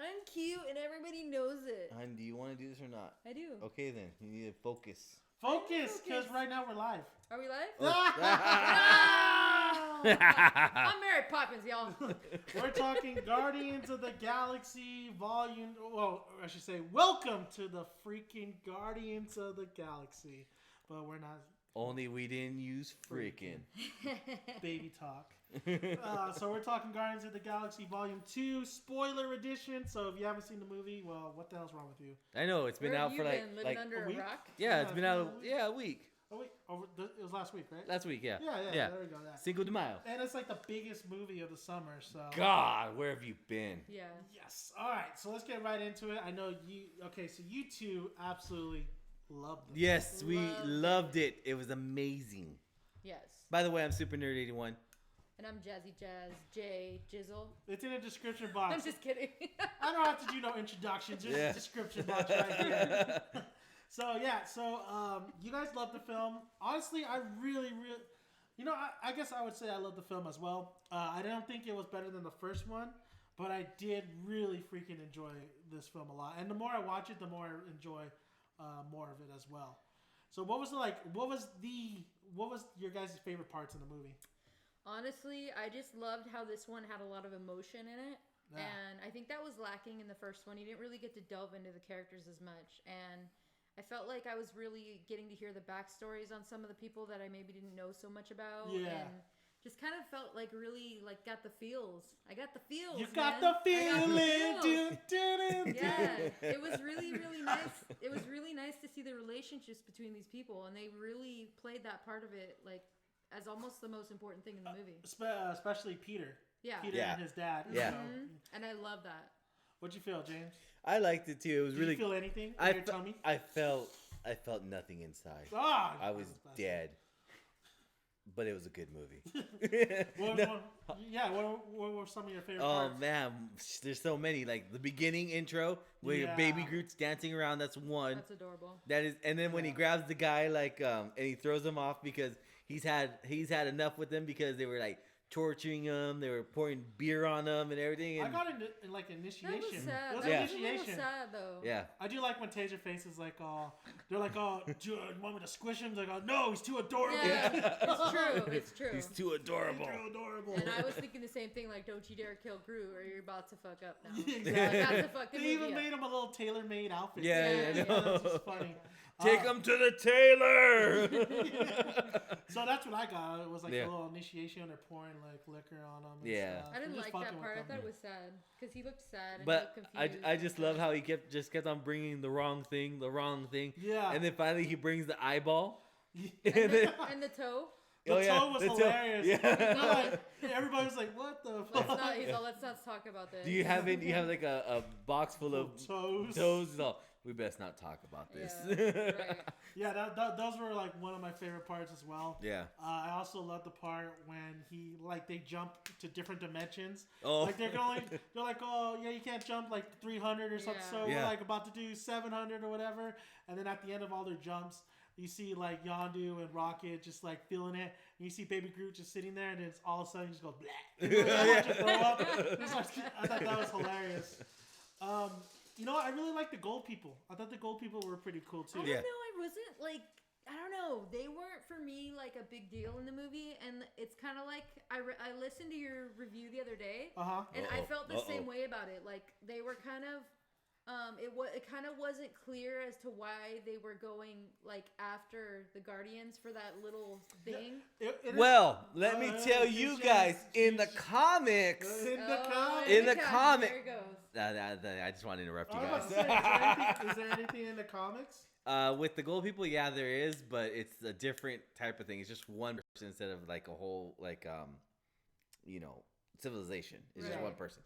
I'm cute and everybody knows it. Hun, do you want to do this or not? I do. Okay, then. You need to focus. Focus, because right now we're live. Are we live? Oh. I'm Mary Poppins, y'all. We're talking Guardians of the Galaxy Volume... Well, I should say, welcome to the freaking Guardians of the Galaxy. But we're not... Only we didn't use freaking. Baby talk. So we're talking Guardians of the Galaxy Volume 2, spoiler edition. So if you haven't seen the movie, well, what the hell's wrong with you? I know, it's been Where out have for you like... been, living like under a a week? rock? yeah, it's been out a week. Oh, wait. It was last week, right? Last week, yeah. Yeah. There we go. That. Cinco de Mayo. And it's like the biggest movie of the summer, so... God, where have you been? Yeah. Yes. All right, so let's get right into it. I know you... Okay, so you two absolutely loved it. Yes, we Loved loved it. It was amazing. Yes. By the way, I'm Super Nerd 81. And I'm Jazzy Jazz J Jizzle. It's in the description box. I'm just kidding. I don't have to do no introductions. There's Yeah. a description box right here. So you guys loved the film. Honestly, I really, I guess I would say I loved the film as well. I don't think it was better than the first one, but I did really freaking enjoy this film a lot. And the more I watch it, the more I enjoy more of it as well. So what was your guys' favorite parts in the movie? Honestly, I just loved how this one had a lot of emotion in it. Yeah. And I think that was lacking in the first one. You didn't really get to delve into the characters as much. And I felt like I was really getting to hear the backstories on some of the people that I maybe didn't know so much about. Yeah. And just kind of felt like really like got the feels. I got the feels. You got man. the feeling. I got the feels. Doo-doo-doo. Yeah, it was really, really nice. It was really nice to see the relationships between these people, and they really played that part of it like as almost the most important thing in the movie. Especially Peter. Yeah. Peter Yeah. and his dad. Yeah. Mhm. And I love that. What'd you feel, James? I liked it too. It was Did really. you feel anything in I your tummy? I felt nothing inside. Ah, I was that's dead. But it was a good movie. What were some of your favorite Oh parts? man, there's so many. Like the beginning intro where your baby Yeah. Groot's dancing around. That's one. That's adorable. That is, and then when he Yeah. grabs the guy, and he throws him off because he's had enough with them because they were like torturing him. They were pouring beer on him and everything. I And got in like initiation. That was sad. It was That Yeah. was a little initiation. sad though. yeah, I do like when Taserface is like, they're like, do you want me to squish him? Like, no, he's too adorable. Yeah, it's true. It's true. he's too adorable. He's too adorable. And I was thinking the same thing. Like, don't you dare kill Groot, or you're about to fuck up now. Exactly. About to fuck the They movie even up. made him a little tailor-made outfit. Yeah, yeah, I That's know. just funny. Take him to the tailor. So that's what I got. It was like Yeah. a little initiation. They're pouring like liquor on him. And Yeah. stuff. I didn't They're just like that fucking part. I with thought them. it was sad because he looked sad and But he looked I confused. just love how he kept on bringing the wrong thing, Yeah. and then finally he brings the eyeball. and, And then- and the toe. The toe was the toe. hilarious. Yeah. Everybody was like, "What the Let's fuck?" not. He's all. Let's not talk about this. Do you have it? You have like a box full of toes? toes. He's all, we best not talk about this. Yeah, right. Yeah, those were like one of my favorite parts as well. Yeah. I also love the part when they jump to different dimensions. Oh. Like they're like, oh yeah, you can't jump like 300 or something. Yeah. So we're Yeah. like about to do 700 or whatever. And then at the end of all their jumps, you see like Yondu and Rocket just like feeling it. And you see Baby Groot just sitting there, and then all of a sudden he just goes blah. I thought that was hilarious. I really like the gold people. I thought the gold people were pretty cool too. I don't Yeah. know. I wasn't like. I don't know. They weren't for me like a big deal in the movie, and it's kind of like I listened to your review the other day, and I felt the same way about it. Like they were kind of. It kind of wasn't clear as to why they were going like after the Guardians for that little thing. Well, let me tell you guys, in the comics, In the comics. In the comic- There it goes. I just want to interrupt you I was guys. about to say, is there anything in the comics? With the gold people, yeah, there is, but it's a different type of thing. It's just one person instead of like a whole civilization. It's just Right. one person.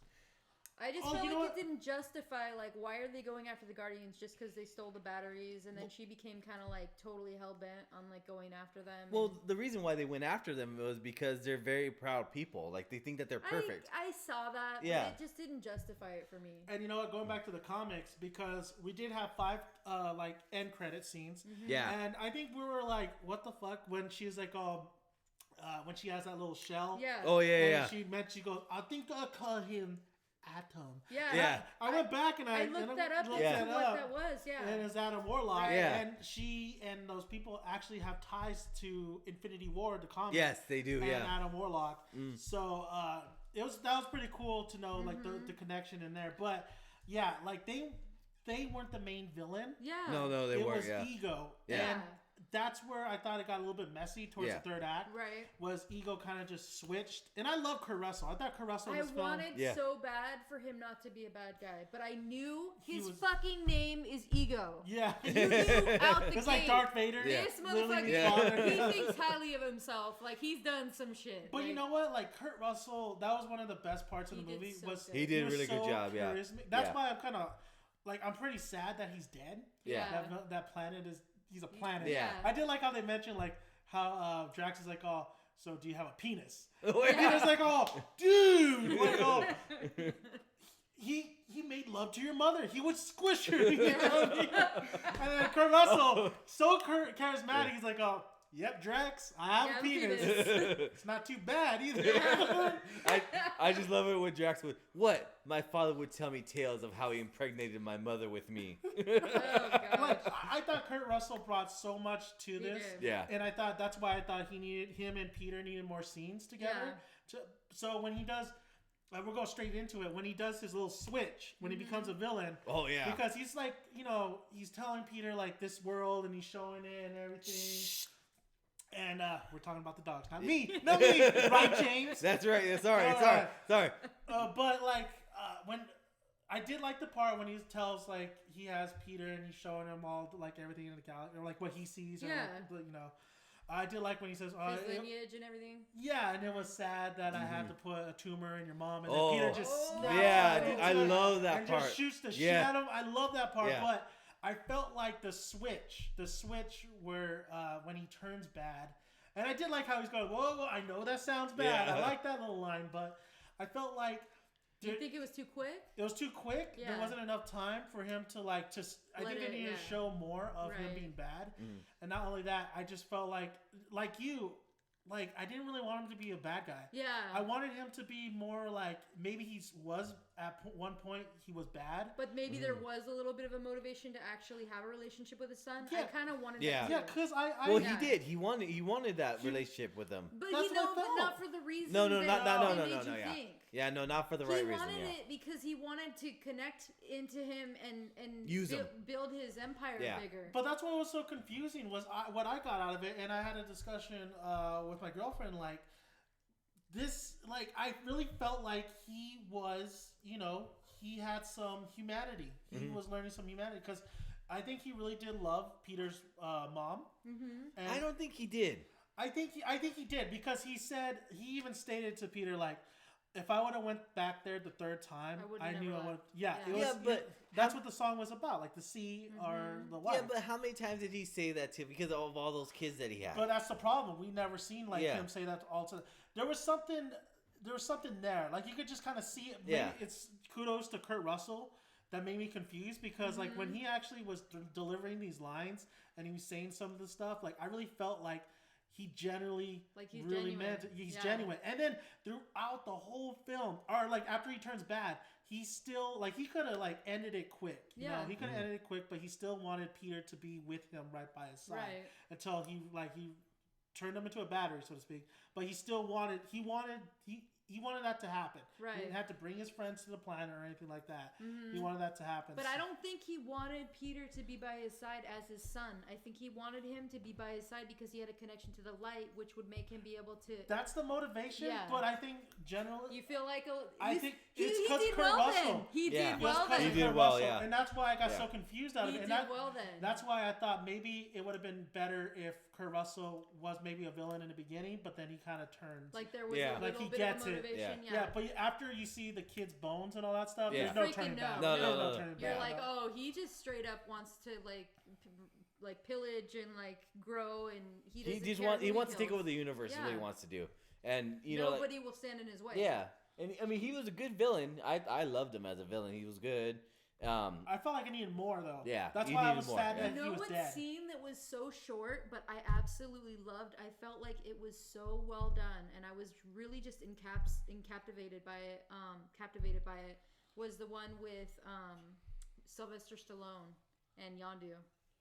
I just Oh, felt you know like what? it didn't justify like why are they going after the Guardians just because they stole the batteries, and then she became kind of like totally hell bent on like going after them. Well, the reason why they went after them was because they're very proud people. Like they think that they're perfect. I saw that, Yeah. but it just didn't justify it for me. And you know what? Going back to the comics, because we did have 5 end credit scenes. Yeah. And I think we were like, what the fuck? When she's like, when she has that little shell. Yeah. Oh yeah, And yeah. she goes, I think I'll call him Atom. Yeah. I went back and I looked that up. What that was. Yeah. And it's Adam Warlock. Right. Yeah. And she and those people actually have ties to Infinity War, the comic. Yes, they do. And Yeah. Adam Warlock. So that was pretty cool to know like the connection in there. But yeah, like they weren't the main villain. Yeah. No, they weren't. It was Ego. Yeah. And that's where I thought it got a little bit messy towards the third act. Right. Was Ego kind of just switched. And I love Kurt Russell. I thought Kurt Russell was wanted so bad for him not to be a bad guy, but I knew his was, fucking name is Ego. Yeah. And you knew out the it's like Darth Vader. This motherfucker, he thinks highly of himself. Like, he's done some shit. But you know what? Like, Kurt Russell, that was one of the best parts of the movie. He did a really good job, yeah. That's why I'm kind of, like, I'm pretty sad that he's dead. Yeah. That planet is... He's a planet. Yeah. I did like how they mentioned like how Drax is like, oh, so do you have a penis? Yeah. And Peter's like, oh, dude, like, oh, he made love to your mother. He would squish her. You know what I mean? And then Kurt Russell, so charismatic. He's like, oh, yep, Drax, I have a penis. It's not too bad either. Yeah. I just love it when Drax would, what? My father would tell me tales of how he impregnated my mother with me. Oh, God. Like, I thought Kurt Russell brought so much to this. Did. Yeah. And I thought that's why I thought him and Peter needed more scenes together. Yeah. So when he does, we'll go straight into it. When he does his little switch, when he becomes a villain. Oh, yeah. Because he's like, he's telling Peter like this world and he's showing it and everything. And we're talking about the dogs, not me, right, James? That's right. Sorry. But like when I did like the part when he tells like he has Peter and he's showing him all like everything in the galaxy, or like what he sees, or like, I did like when he says his lineage and everything. Yeah, and it was sad that I had to put a tumor in your mom, and then Peter just snaps dude, I love that and part. Just shoots the shit out of him. I love that part, but I felt like the switch where when he turns bad, and I did like how he's going, whoa, I know that sounds bad. I like that little line, but I felt like. Do you think it was too quick? It was too quick. Yeah. There wasn't enough time for him to like just. I think they needed to show more of him being bad, and not only that, I just felt like you. Like, I didn't really want him to be a bad guy. Yeah. I wanted him to be more like, maybe was at one point he was bad. But maybe there was a little bit of a motivation to actually have a relationship with his son. Yeah. I kind of wanted that too. Yeah, because he did. He wanted that relationship with them. But but not for the reason no, think. Yeah, no, not for the right reason. He wanted it because he wanted to connect into him and use him. Build his empire bigger. But that's what was so confusing was what I got out of it, and I had a discussion with my girlfriend, like, this, like, I really felt like he was, he had some humanity. He was learning some humanity, because I think he really did love Peter's mom. Mm-hmm. I don't think he did. I think he did, because he even stated to Peter, like, if I would have went back there the third time, I knew I would. Yeah, but that's what the song was about, like the sea or the water. Yeah, but how many times did he say that to? Because of all those kids that he had. But that's the problem. We never seen him say that all to. There was something there. Like, you could just kind of see it. Maybe it's kudos to Kurt Russell that made me confused, because like when he actually was delivering these lines and he was saying some of the stuff, like I really felt like. He generally really genuine. Meant it. He's genuine. And then throughout the whole film, or like after he turns bad, he's still like, he could have like ended it quick. You know, he could have ended it quick, but he still wanted Peter to be with him right by his side until he turned him into a battery, so to speak. But he still wanted that to happen. Right. He didn't have to bring his friends to the planet or anything like that. He wanted that to happen. But I don't think he wanted Peter to be by his side as his son. I think he wanted him to be by his side because he had a connection to the light, which would make him be able to... That's the motivation, but I think generally... You feel like... I think it's because Kurt Russell. He did well then. He did well, yeah. And that's why I got so confused out of it. He did well then. That's why I thought maybe it would have been better if Kurt Russell was maybe a villain in the beginning, but then he kind of turns. Like there was a little bit of motivation. Yeah, but after you see the kid's bones and all that stuff, there's no turning back. No. Turning You're back. like, oh, he just straight up wants to like pillage and like grow, and he wants to take over the universe. Is what he wants to do, and nobody will stand in his way. Yeah, and I mean he was a good villain. I loved him as a villain. He was good. I felt like I needed more though. Yeah, that's why I was sad that he was dead. You know what scene that was so short, but I absolutely loved? I felt like it was so well done, and I was really just captivated by it. was the one with Sylvester Stallone and Yondu.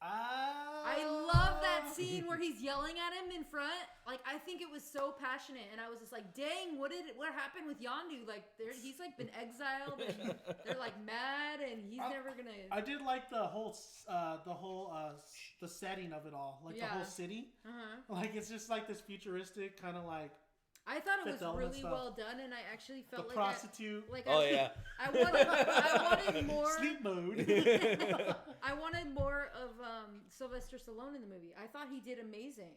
I love that scene where he's yelling at him in front. Like, I think it was so passionate, and I was just like, "Dang, what happened with Yondu? Like, he's like been exiled, and they're like mad, and he's never gonna." I did like the whole the setting of it all, like the whole city. Like it's just like this futuristic kind of like. I thought it was really well done, and I actually felt the like prostitute. I wanted more sleep mode. I wanted more of Sylvester Stallone in the movie. I thought he did amazing.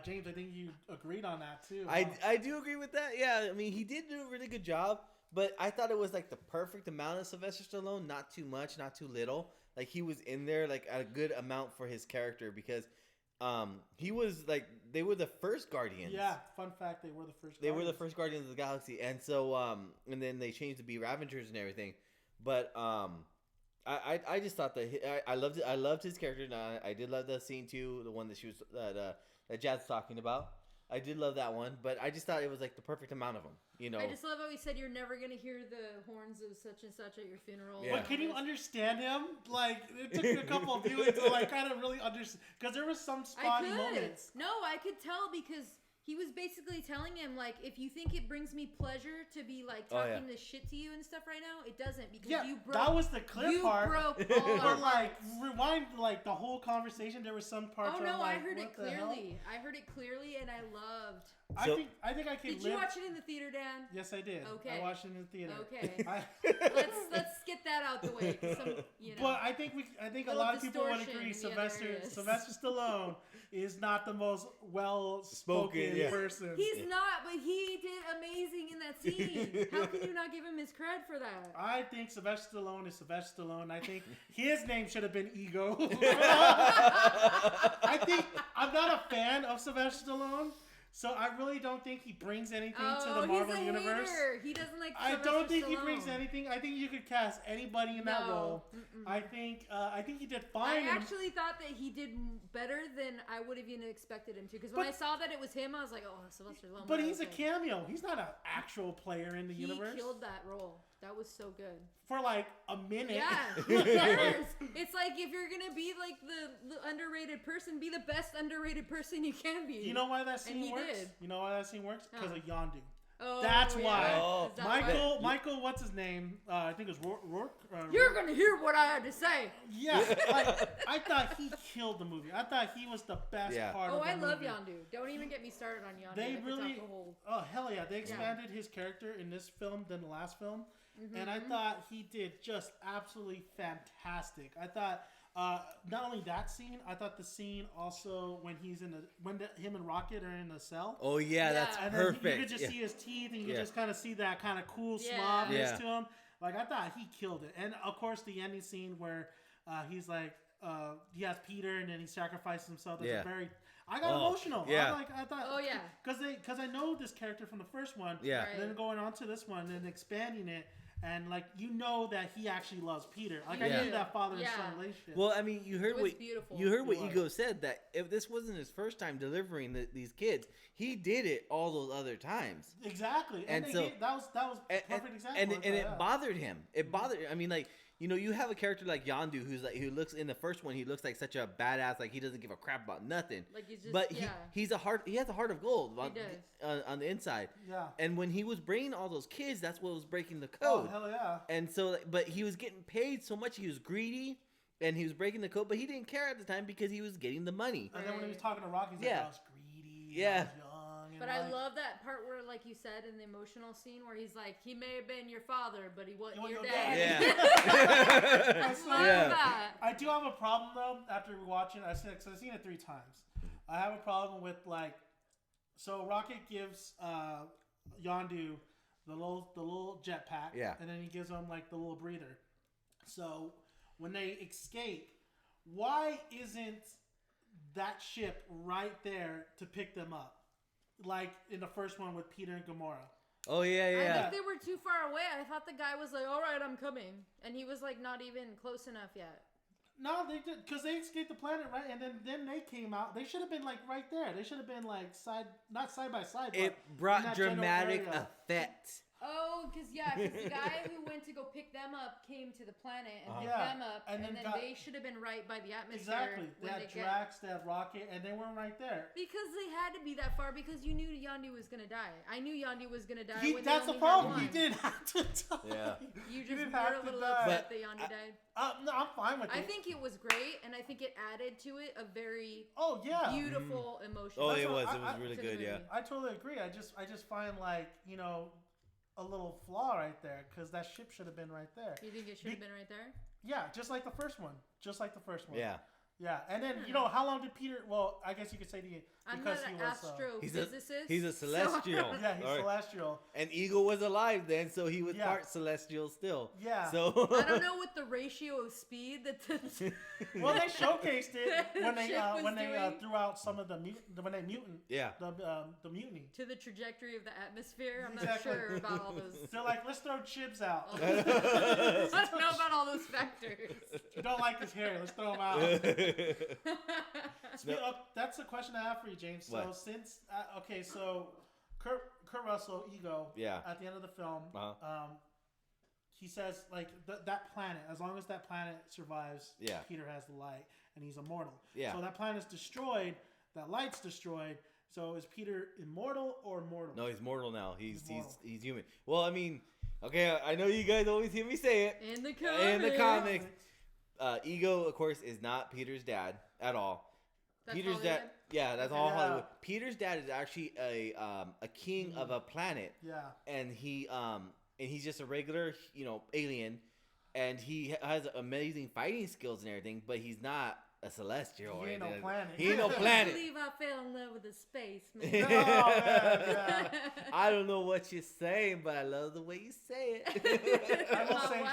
James, I think you agreed on that too. I do agree with that. Yeah, I mean he did do a really good job, but I thought it was like the perfect amount of Sylvester Stallone. Not too much, not too little. Like he was in there like a good amount for his character because. He was like they were the first Guardians. Yeah, fun fact, they were the first. They were the first Guardians of the Galaxy, and so and then they changed to be Ravengers and everything. But I just thought that I loved it. I loved his character. And I did love the scene too, the one that she was that Jazz was talking about. I did love that one, but I just thought it was like the perfect amount of them. You know, I just love how he said you're never gonna hear the horns of such and such at your funeral. Yeah. But can you understand him? Like it took me a couple of viewings to like kind of really understand because there was some spotty moments. No, I could tell because he was basically telling him like, if you think it brings me pleasure to be like talking this shit to you and stuff right now, it doesn't because you broke. That was the clip part. You broke all our But like rewind like the whole conversation. There was some parts. Oh no, like, I heard it clearly. I heard it clearly, and I loved. I think I can. Did you watch it in the theater, Dan? Yes, I did. Okay. I watched it in the theater. Okay. let's get that out the way. But I think a lot of people would agree. Sylvester Stallone is not the most well-spoken person. He's not, but he did amazing in that scene. How can you not give him his cred for that? I think Sylvester Stallone is Sylvester Stallone. I think his name should have been Ego. I think I'm not a fan of Sylvester Stallone. So I really don't think he brings anything to the Marvel universe. Hater. He doesn't like. I don't think he brings anything. I think you could cast anybody in that role. I think he did fine. I actually thought that he did better than I would have even expected him to. Because when I saw that it was him, I was like, oh, Sylvester Stallone. But he's a cameo. He's not an actual player in the universe. He killed that role. That was so good. For like a minute. Yeah. Who cares? It's like if you're going to be like the underrated person, be the best underrated person you can be. You know why that scene works? You know why that scene works? Because of Yondu. Oh, that's why. Oh. Michael, what's his name? I think it was Rourke. You're going to hear what I had to say. Yeah. I thought he killed the movie. I thought he was the best part of the movie. Oh, I love Yondu. Don't even get me started on Yondu. They really... Oh, hell yeah. They expanded his character in this film than the last film. Mm-hmm. And I thought he did just absolutely fantastic. I thought not only that scene, I thought the scene also when he's in him and Rocket are in the cell. Oh yeah, that's and perfect. Then you could just see his teeth, and you could just kind of see that kind of cool suaveness to him. Like I thought he killed it. And of course the ending scene where he's like he has Peter and then he sacrifices himself. That's very. I got emotional. Yeah. I thought. Oh yeah. Because I know this character from the first one. Yeah. Right. And then going on to this one and expanding it. And like that he actually loves Peter. Like I knew that father and son relationship. Well, I mean, you heard what Ego said, that if this wasn't his first time delivering these kids, he did it all those other times. Exactly, and so that was perfect example. And it bothered him. It bothered. I mean, like. You know, you have a character like Yondu who looks in the first one. He looks like such a badass, like he doesn't give a crap about nothing. Like he's just, but he has a heart of gold on the inside. Yeah. And when he was bringing all those kids, that's what was breaking the code. Oh hell yeah! And so, but he was getting paid so much. He was greedy, and he was breaking the code. But he didn't care at the time because he was getting the money. And then when he was talking to Rocky, he's like, "I was greedy. Yeah. I was young." But I love that part where, like you said, in the emotional scene where he's like, he may have been your father, but he wasn't your dad. Yeah. I love that. I do have a problem, though, after watching it. I've seen it 3 times. I have a problem with, like... So, Rocket gives Yondu the little jetpack. Yeah. And then he gives him, like, the little breather. So, when they escape, why isn't that ship right there to pick them up? Like in the first one with Peter and Gamora. Oh yeah. I think they were too far away. I thought the guy was like, "All right, I'm coming," and he was like not even close enough yet. No, they did because they escaped the planet, right? And then they came out. They should have been like right there. They should have been like not side by side. It brought dramatic effect. Oh, because the guy who went to go pick them up came to the planet and picked them up, and then they should have been right by the atmosphere. Exactly. They had Drax, they had Rocket, and they weren't right there. Because they had to be that far because you knew Yondu was going to die. I knew Yondu was going to die. That's the problem. He didn't have to die. Yeah. You just were a little upset that Yondu died. No, I'm fine with it. I think it was great, and I think it added to it a very beautiful emotion. Oh, it was really good. Yeah. I totally agree. I just find a little flaw right there because that ship should have been right there. You think it should have been right there? Yeah, just like the first one. Yeah. Yeah, and then how long did Peter? Well, I guess you could say I'm not an astrophysicist. He's a celestial. Yeah, he's celestial. And Eagle was alive then, so he was part celestial still. Yeah. So I don't know what the ratio of speed that. Well, they showcased it when they threw out some of the mutant. Yeah. The mutiny. To the trajectory of the atmosphere, I'm not sure about all those. They're like, let's throw chips out. I don't know about all those factors. You don't like his hair? Let's throw him out. That's the question I have for you, James. So since so Kurt Russell, Ego, at the end of the film, he says that planet, as long as that planet survives, Peter has the light and he's immortal. Yeah. So that planet's destroyed, that light's destroyed. So is Peter immortal or mortal? No, he's mortal now. He's human. Well, I mean, okay, I know you guys always hear me say it. In the comics. Ego, of course, is not Peter's dad at all. That's Peter's Hollywood? dad, yeah, that's all Hollywood. Peter's dad is actually a king of a planet. Yeah. And he's just a regular, alien, and he has amazing fighting skills and everything, but he's not a celestial. He ain't no planet. He ain't no planet. I believe I fell in love with the space, man. Yeah. I don't know what you're saying, but I love the way you say it. I will say,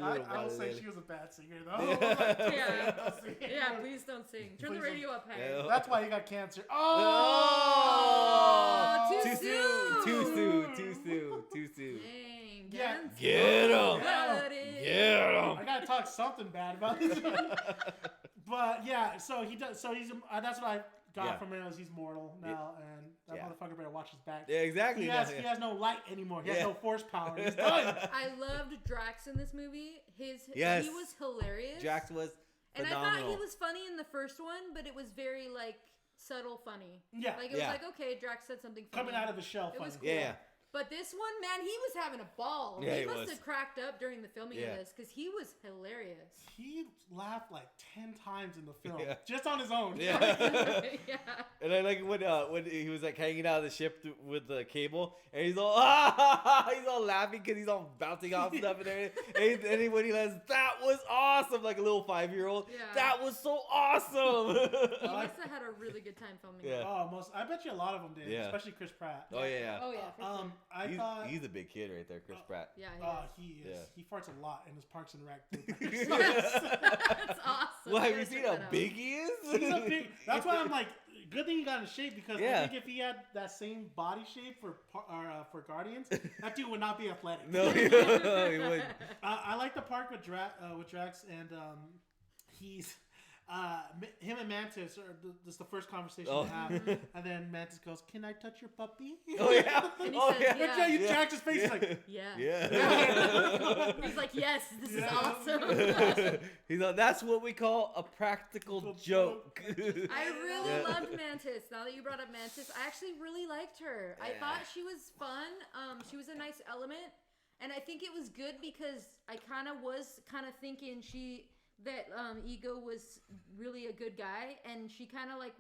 I will say she was a bad singer, though. Yeah, please don't sing. Turn the radio up higher. Yeah. That's why you got cancer. Too soon. Too soon. Dang. Yeah. Get him. I gotta talk something bad about this. But yeah, so he does. So he's. That's what I got from him. Is he's mortal now, and that motherfucker better watch his back. Yeah, exactly. He has no light anymore. He has no force power. He's done. I loved Drax in this movie. He was hilarious. Drax was phenomenal. And I thought he was funny in the first one, but it was very subtle funny. Yeah. It was okay, Drax said something funny. Coming out of the shell funny. It was cool. Yeah. But this one, man, he was having a ball. Yeah, he must have cracked up during the filming of this because he was hilarious. He laughed 10 times in the film, just on his own. Yeah. And I like when he was hanging out of the ship with the cable, and he's all laughing because he's all bouncing off stuff and everything. And then when he lands, that was awesome, like a little 5-year-old. Yeah. That was so awesome. He must have had a really good time filming. Yeah. Oh, I bet you a lot of them did, especially Chris Pratt. Oh yeah. Oh yeah. For sure. He's a big kid right there, Chris Pratt. Yeah, he is. Yeah. He farts a lot in his Parks and Rec. That's awesome. Well, have you seen how big he is? He's a big. That's why I'm good thing he got in shape because I think if he had that same body shape for Guardians, that dude would not be athletic. No, he wouldn't. I like the part with Drax and he's. Him and Mantis this is the first conversation they have, and then Mantis goes, "Can I touch your puppy?" Oh yeah, and he says, You Drax his face like, yeah. He's like, "Yes, this is awesome." He's like, "That's what we call a practical joke." I really loved Mantis. Now that you brought up Mantis, I actually really liked her. I thought she was fun. She was a nice element, and I think it was good because I was thinking that Ego was really a good guy, and she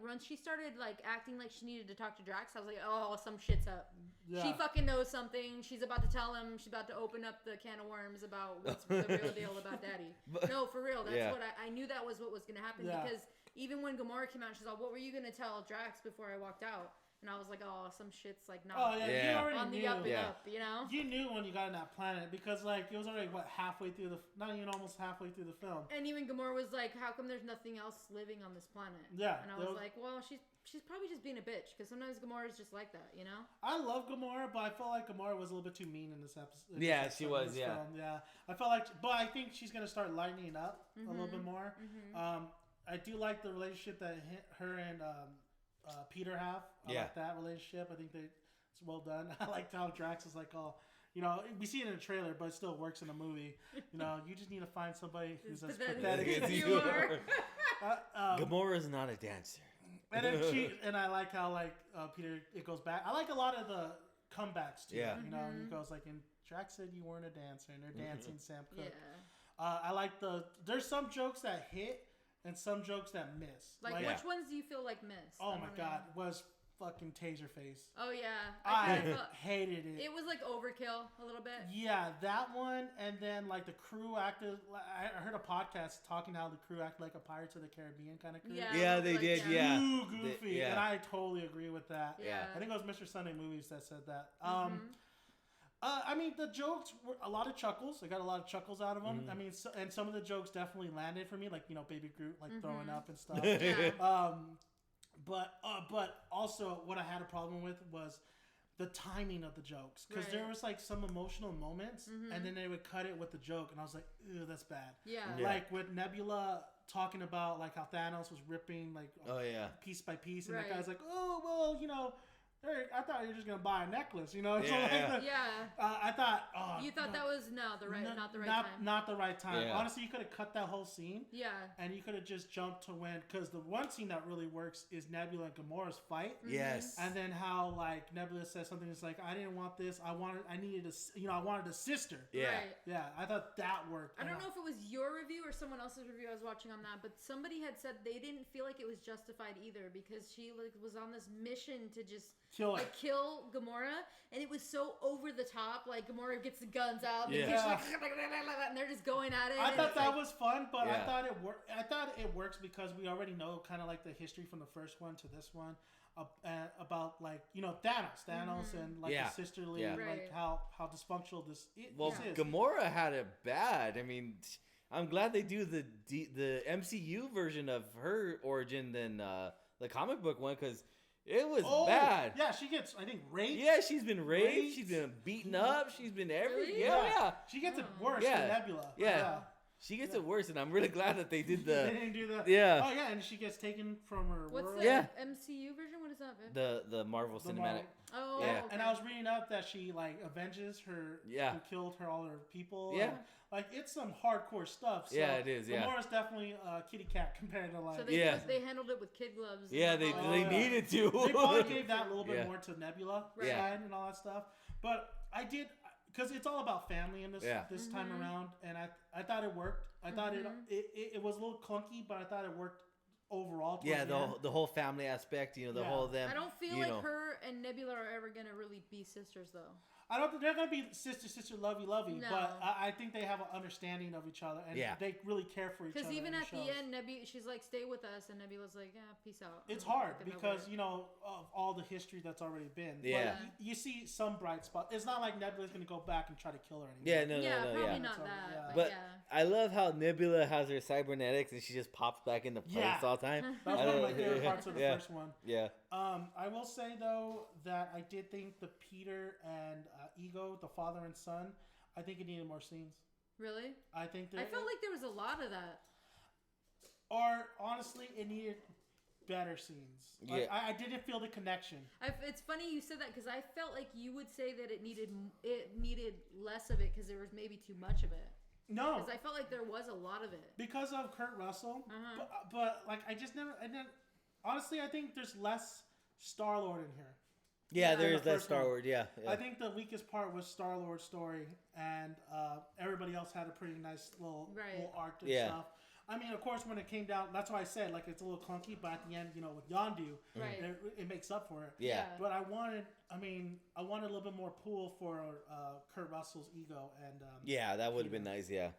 once she started acting like she needed to talk to Drax, I was like, oh, some shit's up. Yeah. She fucking knows something. She's about to tell him. She's about to open up the can of worms about what's the real deal about Daddy. No, for real. That's what I knew that was what was gonna happen because even when Gamora came out, she's like, what were you gonna tell Drax before I walked out? And I was like, oh, some shit's not you already on the knew. up and up, you know? You knew when you got in that planet because, it was already, halfway through not even almost halfway through the film. And even Gamora was like, how come there's nothing else living on this planet? Yeah. And I was like, well, she's probably just being a bitch because sometimes Gamora's just like that, you know? I love Gamora, but I felt like Gamora was a little bit too mean in this episode. She was, film. Yeah. I felt like, but I think she's going to start lightening up a little bit more. Mm-hmm. I do like the relationship that her and... Peter have. I like that relationship. I think it's It's well done. I liked how Drax is like all, you know, we see it in the trailer, but it still works in the movie. You know, you just need to find somebody who's as pathetic as you are. Gamora is not a dancer. And then and I like how like Peter, it goes back. I like a lot of the comebacks too. Yeah. You know, he goes like, and Drax said you weren't a dancer, and they're dancing. Sam Cooke. Yeah. I like there's some jokes that hit and some jokes that miss. Like which ones do you feel like missed? Oh my god, was fucking Taserface. Oh yeah, I hated it. It was like overkill a little bit. Yeah, that one, and then like the crew acted. I heard a podcast talking how the crew acted like a Pirates of the Caribbean kind of crew. Yeah, they did. Yeah, too goofy, and I totally agree with that. Yeah, I think it was Mr. Sunday Movies that said that. I mean, the jokes were a lot of chuckles. I got a lot of chuckles out of them. I mean, and some of the jokes definitely landed for me, like, you know, Baby Groot, like, throwing up and stuff. Yeah. But also what I had a problem with was the timing of the jokes. Because there was, like, some emotional moments, and then they would cut it with the joke, and I was like, ew, that's bad. Yeah. Like, with Nebula talking about, like, how Thanos was ripping, like, piece by piece, and that guy's like, oh, well, you know... I thought you were just gonna buy a necklace, you know. I thought. You thought that was not the right time. Not the right time. Yeah. Honestly, you could have cut that whole scene. Yeah. And you could have just jumped to when, because the one scene that really works is Nebula and Gamora's fight. Yes. And then how like Nebula says something that's like, I didn't want this. I wanted a sister. Yeah. Right. Yeah. I thought that worked. I don't know if it was your review or someone else's review I was watching on that, but somebody had said they didn't feel like it was justified either because she like was on this mission to just kill Gamora, and it was so over the top. Like Gamora gets the guns out, and they're just going at it. I thought that was fun, but I thought it worked. I thought it works because we already know kind of like the history from the first one to this one about like, you know, Thanos and like the sisterly, like how dysfunctional this is. Gamora had it bad. I mean, I'm glad they do the MCU version of her origin than the comic book one because. It was bad. Yeah, she gets, I think, raped. Yeah, she's been raped. She's been beaten up. She's been everything. Really? Yeah. She gets it worse than Nebula. Yeah. She gets it worse, and I'm really glad that they did the... They didn't do the... Yeah. Oh, yeah, and she gets taken from her What's world. the MCU version? What is that, babe? The Marvel Cinematic. Oh, yeah. Okay. And I was reading up that she, like, avenges her... Yeah. Who killed all her people. Yeah. And, like, it's some hardcore stuff. So yeah, it is, Gamora's definitely a kitty cat compared to, like... So they handled it with kid gloves. Yeah, they needed to. They probably gave that a little bit more to Nebula side and all that stuff. But I did... Because it's all about family in this time around, and I thought it worked. I thought it was a little clunky, but I thought it worked overall. Yeah, the whole family aspect, you know, the whole them. I don't feel like her and Nebula are ever gonna really be sisters, though. I don't think they're gonna be sister, lovey, no. But I think they have an understanding of each other, and they really care for each other. Because even at the end, she's like, "Stay with us," and Nebula's like, "Yeah, peace out." It's hard because you know of all the history that's already been. Yeah, but you see some bright spot. It's not like Nebula's gonna go back and try to kill her anymore. Yeah, no, probably not that. But I love how Nebula has her cybernetics and she just pops back into place all the time. That's one of my favorite parts of the first one. Yeah. I will say though that I did think the Peter and Ego, the father and son, I think it needed more scenes. Really? I think I felt like there was a lot of that. Or honestly, it needed better scenes. Like, I didn't feel the connection. It's funny you said that because I felt like you would say that it needed less of it because there was maybe too much of it. No, because I felt like there was a lot of it because of Kurt Russell. But like I didn't. Honestly, I think there's less Star-Lord in here. Yeah, there is less Star-Lord. Yeah, I think the weakest part was Star-Lord's story, and everybody else had a pretty nice little arc and stuff. I mean, of course, when it came down, that's why I said like it's a little clunky, but at the end, you know, with Yondu, it makes up for it. Yeah. But I wanted a little bit more pull for Kurt Russell's ego, and that would have been nice. Yeah.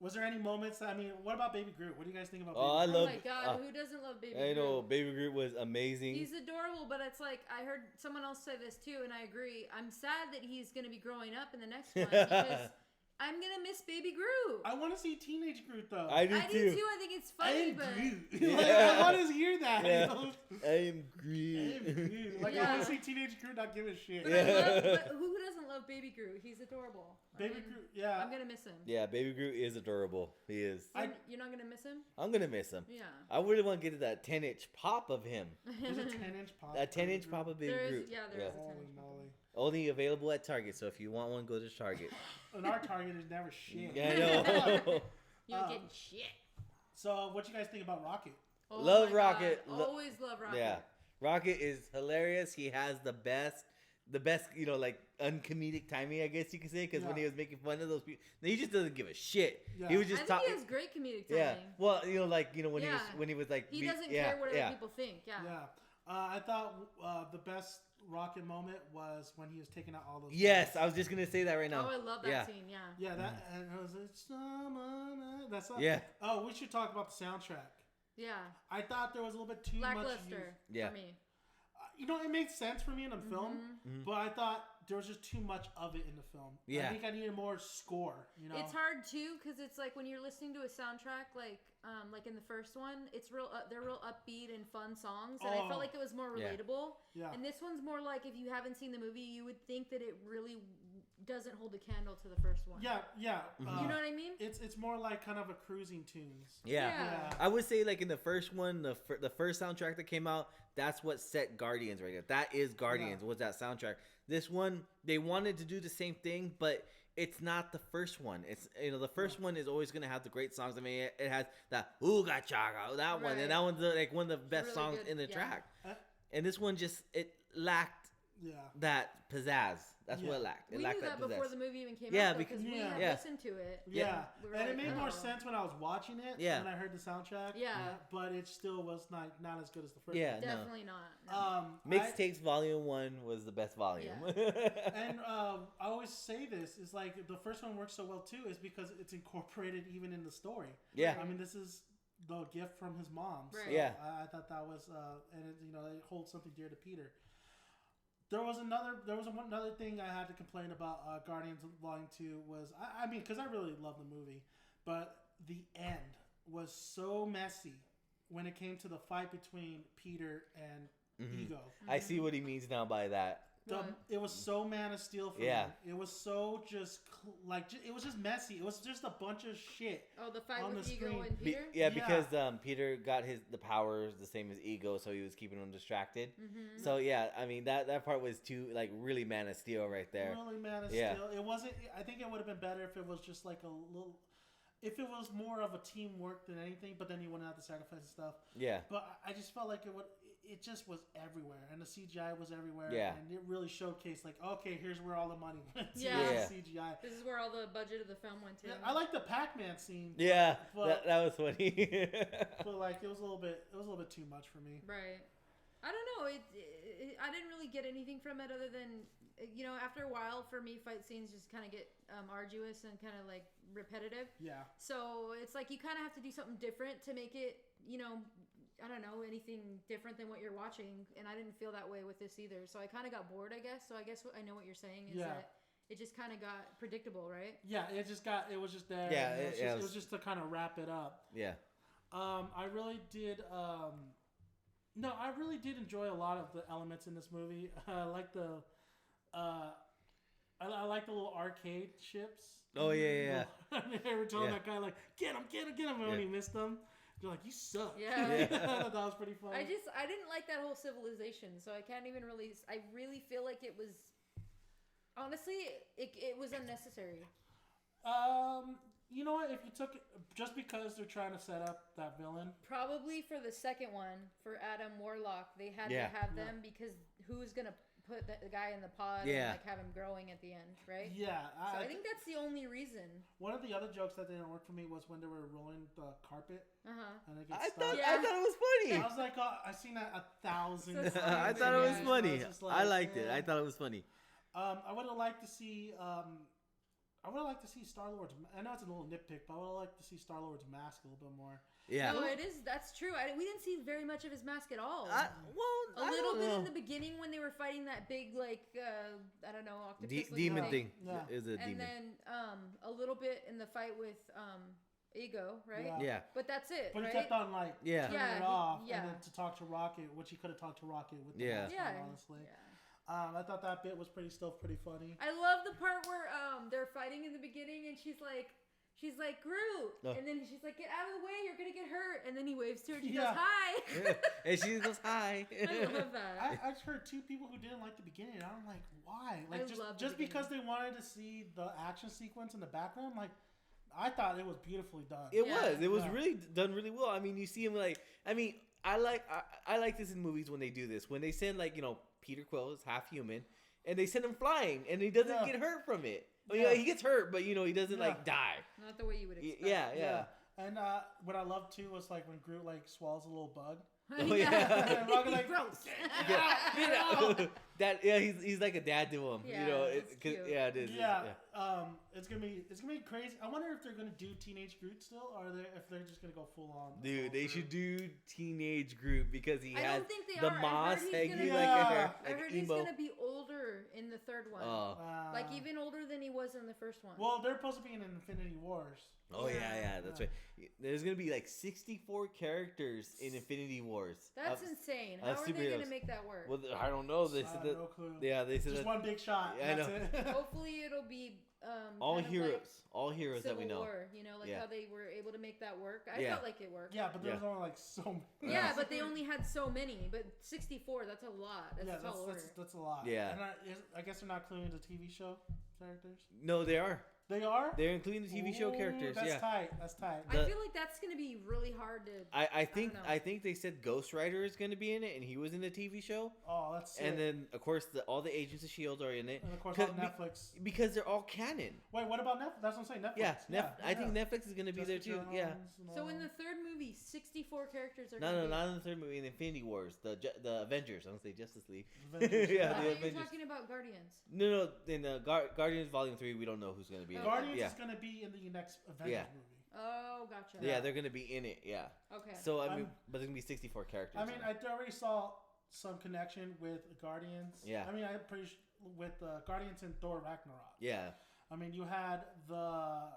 Was there any moments? What about Baby Groot? What do you guys think about? Oh, Baby Groot? Oh my God, who doesn't love Baby Groot? I know Baby Groot was amazing. He's adorable, but it's like I heard someone else say this too, and I agree. I'm sad that he's going to be growing up in the next one because I'm gonna miss Baby Groot. I want to see Teenage Groot though. I do I too. do too. I think it's funny, but Groot. Like, I want to hear that. Yeah. You know? I am Groot. Groot. Like I Yeah. want to see Teenage Groot not give a shit. But, but who doesn't love Baby Groot? He's adorable. Baby Groot, yeah. I'm gonna miss him. Yeah, Baby Groot is adorable. He is. You're not gonna miss him? I'm gonna miss him. Yeah. I really want to get to that 10-inch pop of him. There's a 10-inch pop. A 10-inch pop of Baby There is, Groot. yeah, there is a Holy 10-inch pop. moly. Only available at Target. So if you want one, go to Target. And our Target is never shit. Yeah, I know. You ain't getting shit. So, what you guys think about Rocket? Oh Love my Rocket. God. Always love Rocket. Yeah, Rocket is hilarious. He has the best, like uncomedic timing, I guess you could say, because when he was making fun of those people, he just doesn't give a shit. Yeah. He was just I think talking. he has great comedic timing. Yeah, well, when he was like, he doesn't care what other people think. Yeah. Yeah. I thought the best Rocket moment was when he was taking out all those. Yes, guys. I was just gonna say that right now. Oh, I love that scene. Yeah. Yeah, that and it was that's not, Yeah. Oh, we should talk about the soundtrack. Yeah. I thought there was a little bit too much. Lackluster for me. It made sense for me in the film, but I thought there was just too much of it in the film. Yeah. I think I needed more score. It's hard too because it's like when you're listening to a soundtrack, like in the first one, it's they're real upbeat and fun songs, and I felt like it was more relatable. Yeah. And this one's more like if you haven't seen the movie, you would think that it really doesn't hold a candle to the first one. Yeah. You know what I mean? It's more like kind of a cruising tunes. Yeah. Yeah. I would say like in the first one, the first soundtrack that came out, that's what set Guardians right there. That is Guardians, was that soundtrack. This one, they wanted to do the same thing, but it's not the first one. It's the first one is always gonna have the great songs. I mean, it has that Ooga Chaga, that one, and that one's like one of the best really songs good, in the yeah. track. And this one just lacked that pizzazz. That's what it lacked. It We lacked knew that pizzazz. before the movie even came Yeah, out, because we had listened to it. Yeah, We were and like, it made more oh. sense when I was watching it. Yeah. When I heard the soundtrack. Yeah. But it still was not as good as the first. Yeah, one. Definitely not. No. Mixtapes Volume 1 was the best volume. And I always say this is like the first one works so well too is because it's incorporated even in the story. Yeah. I mean, this is the gift from his mom. So Right. Yeah. I thought that was and it holds something dear to Peter. There was another thing I had to complain about Guardians Volume 2 was I mean because I really love the movie, but the end was so messy when it came to the fight between Peter and Ego. I see what he means now by that. It was so Man of Steel for me. It was so just it was just messy. It was just a bunch of shit. Oh, the fight on with the Ego screen. and Peter? Because Peter got the powers the same as Ego, so he was keeping him distracted. Mm-hmm. So yeah, I mean that part was too like really Man of Steel right there. Really Man of Steel. It wasn't. I think it would have been better if it was just like a little. If it was more of a teamwork than anything, but then you wouldn't have to sacrifice and stuff. Yeah. But I just felt like it just was everywhere, and the CGI was everywhere. Yeah. And it really showcased like, okay, here's where all the money went. Yeah. CGI. This is where all the budget of the film went to. Yeah, I like the Pac-Man scene. Yeah, but, that was funny. But like it was a little bit too much for me. Right. I don't know. I didn't really get anything from it other than after a while for me fight scenes just kind of get arduous and kind of like repetitive. Yeah. So it's like you kind of have to do something different to make it I don't know, anything different than what you're watching, and I didn't feel that way with this either. So I kind of got bored, I guess. So I guess I know what you're saying is that it just kind of got predictable, right? Yeah, it was just there. Yeah, it was just to kind of wrap it up. Yeah. I really did. No, I really did enjoy a lot of the elements in this movie. I like the. I like the little arcade ships. Oh yeah. They were telling that guy like, get him, and when he missed them, they're like, you suck. Yeah. That was pretty funny. I didn't like that whole civilization, so I can't even really. I really feel like it was. Honestly, it was unnecessary. You know what? If you took it, just because they're trying to set up that villain. Probably for the second one, for Adam Warlock, they had to have them because who's gonna put the guy in the pod and like have him growing at the end, right? Yeah. So I think that's the only reason. One of the other jokes that didn't work for me was when they were rolling the carpet. And it gets I stuck. thought it was funny. I was like, I've seen that 1,000 times. I thought it was funny. I liked it. Yeah. I thought it was funny. I would have liked to see. Star-Lord's. I know it's a little nitpick, but I would have liked to see Star-Lord's mask a little bit more. Yeah. No, it is. That's true. We didn't see very much of his mask at all. A little bit in the beginning when they were fighting that big, like, I don't know, octopus demon thing. thing. Yeah. It was a demon. And then a little little bit in the fight with Ego, right? Yeah. But that's it. But right? he kept on turning it off, yeah. and then to talk to Rocket, which he could have talked to Rocket with. The Yeah. honestly. Yeah. I thought that bit was pretty funny. I love the part where they're fighting in the beginning, and she's like Groot, and then she's like, get out of the way, you're gonna get hurt, and then he waves to her, and she goes hi, and she goes hi. I love that. I heard two people who didn't like the beginning, and I'm like, why? Like just because they wanted to see the action sequence in the background, like. I thought it was beautifully done. It was really done really well. I mean, you see him I like this in movies when they do this. When they send Peter Quill is half human, and they send him flying, and he doesn't get hurt from it. He gets hurt, but he doesn't die. Not the way you would expect. Yeah. And what I loved too was like when Groot swallows a little bug. Oh yeah, like, gross. He's like a dad to him. Yeah, it is. Yeah, it's gonna be crazy. I wonder if they're gonna do Teenage Groot still, or if they're just gonna go full on. Dude, they should do Teenage Groot because he has the are. moss hanging I heard he's gonna be older in the third one. Like even older than he was in the first one. Well, they're supposed to be in Infinity Wars. Oh yeah, that's right. There's gonna be 64 characters in Infinity Wars. That's insane. How are they gonna make that work? Well, I don't know. They said that. No clue. Yeah, they said just one big shot. Yeah, that's it. Hopefully, it'll be all kind of heroes. Like all heroes Civil that we know. War, how they were able to make that work. I felt like it worked. Yeah, but there's only so many. Yeah, but they only had so many. But 64, that's a lot. That's a tall order. That's a lot. Yeah. And I guess they're not including the TV show characters. No, they are. They are? They're including the TV show characters. That's tight. That's tight. I feel like that's going to be really hard to. I think they said Ghost Rider is going to be in it, and he was in the TV show. Oh, that's sick. And then of course all the Agents of Shield are in it. And of course on Netflix. Because they're all canon. Wait, what about Netflix? That's what I'm saying. Netflix. Yeah, I think Netflix is going to be there too. Yeah. So in the third movie, 64 characters are. No, not in the third movie. In Infinity Wars, the Avengers. I don't say Justice League. Avengers. Yeah, I the thought you Avengers. were talking about Guardians. No. In Guardians Volume 3, we don't know who's going to be in it. Guardians is going to be in the next Avengers movie. Oh, gotcha. Yeah, they're going to be in it. Yeah. Okay. So I mean, but there's going to be 64 characters. I mean, I already saw some connection with Guardians. Yeah. I mean, I'm pretty sure with Guardians and Thor Ragnarok. Yeah. I mean, you had the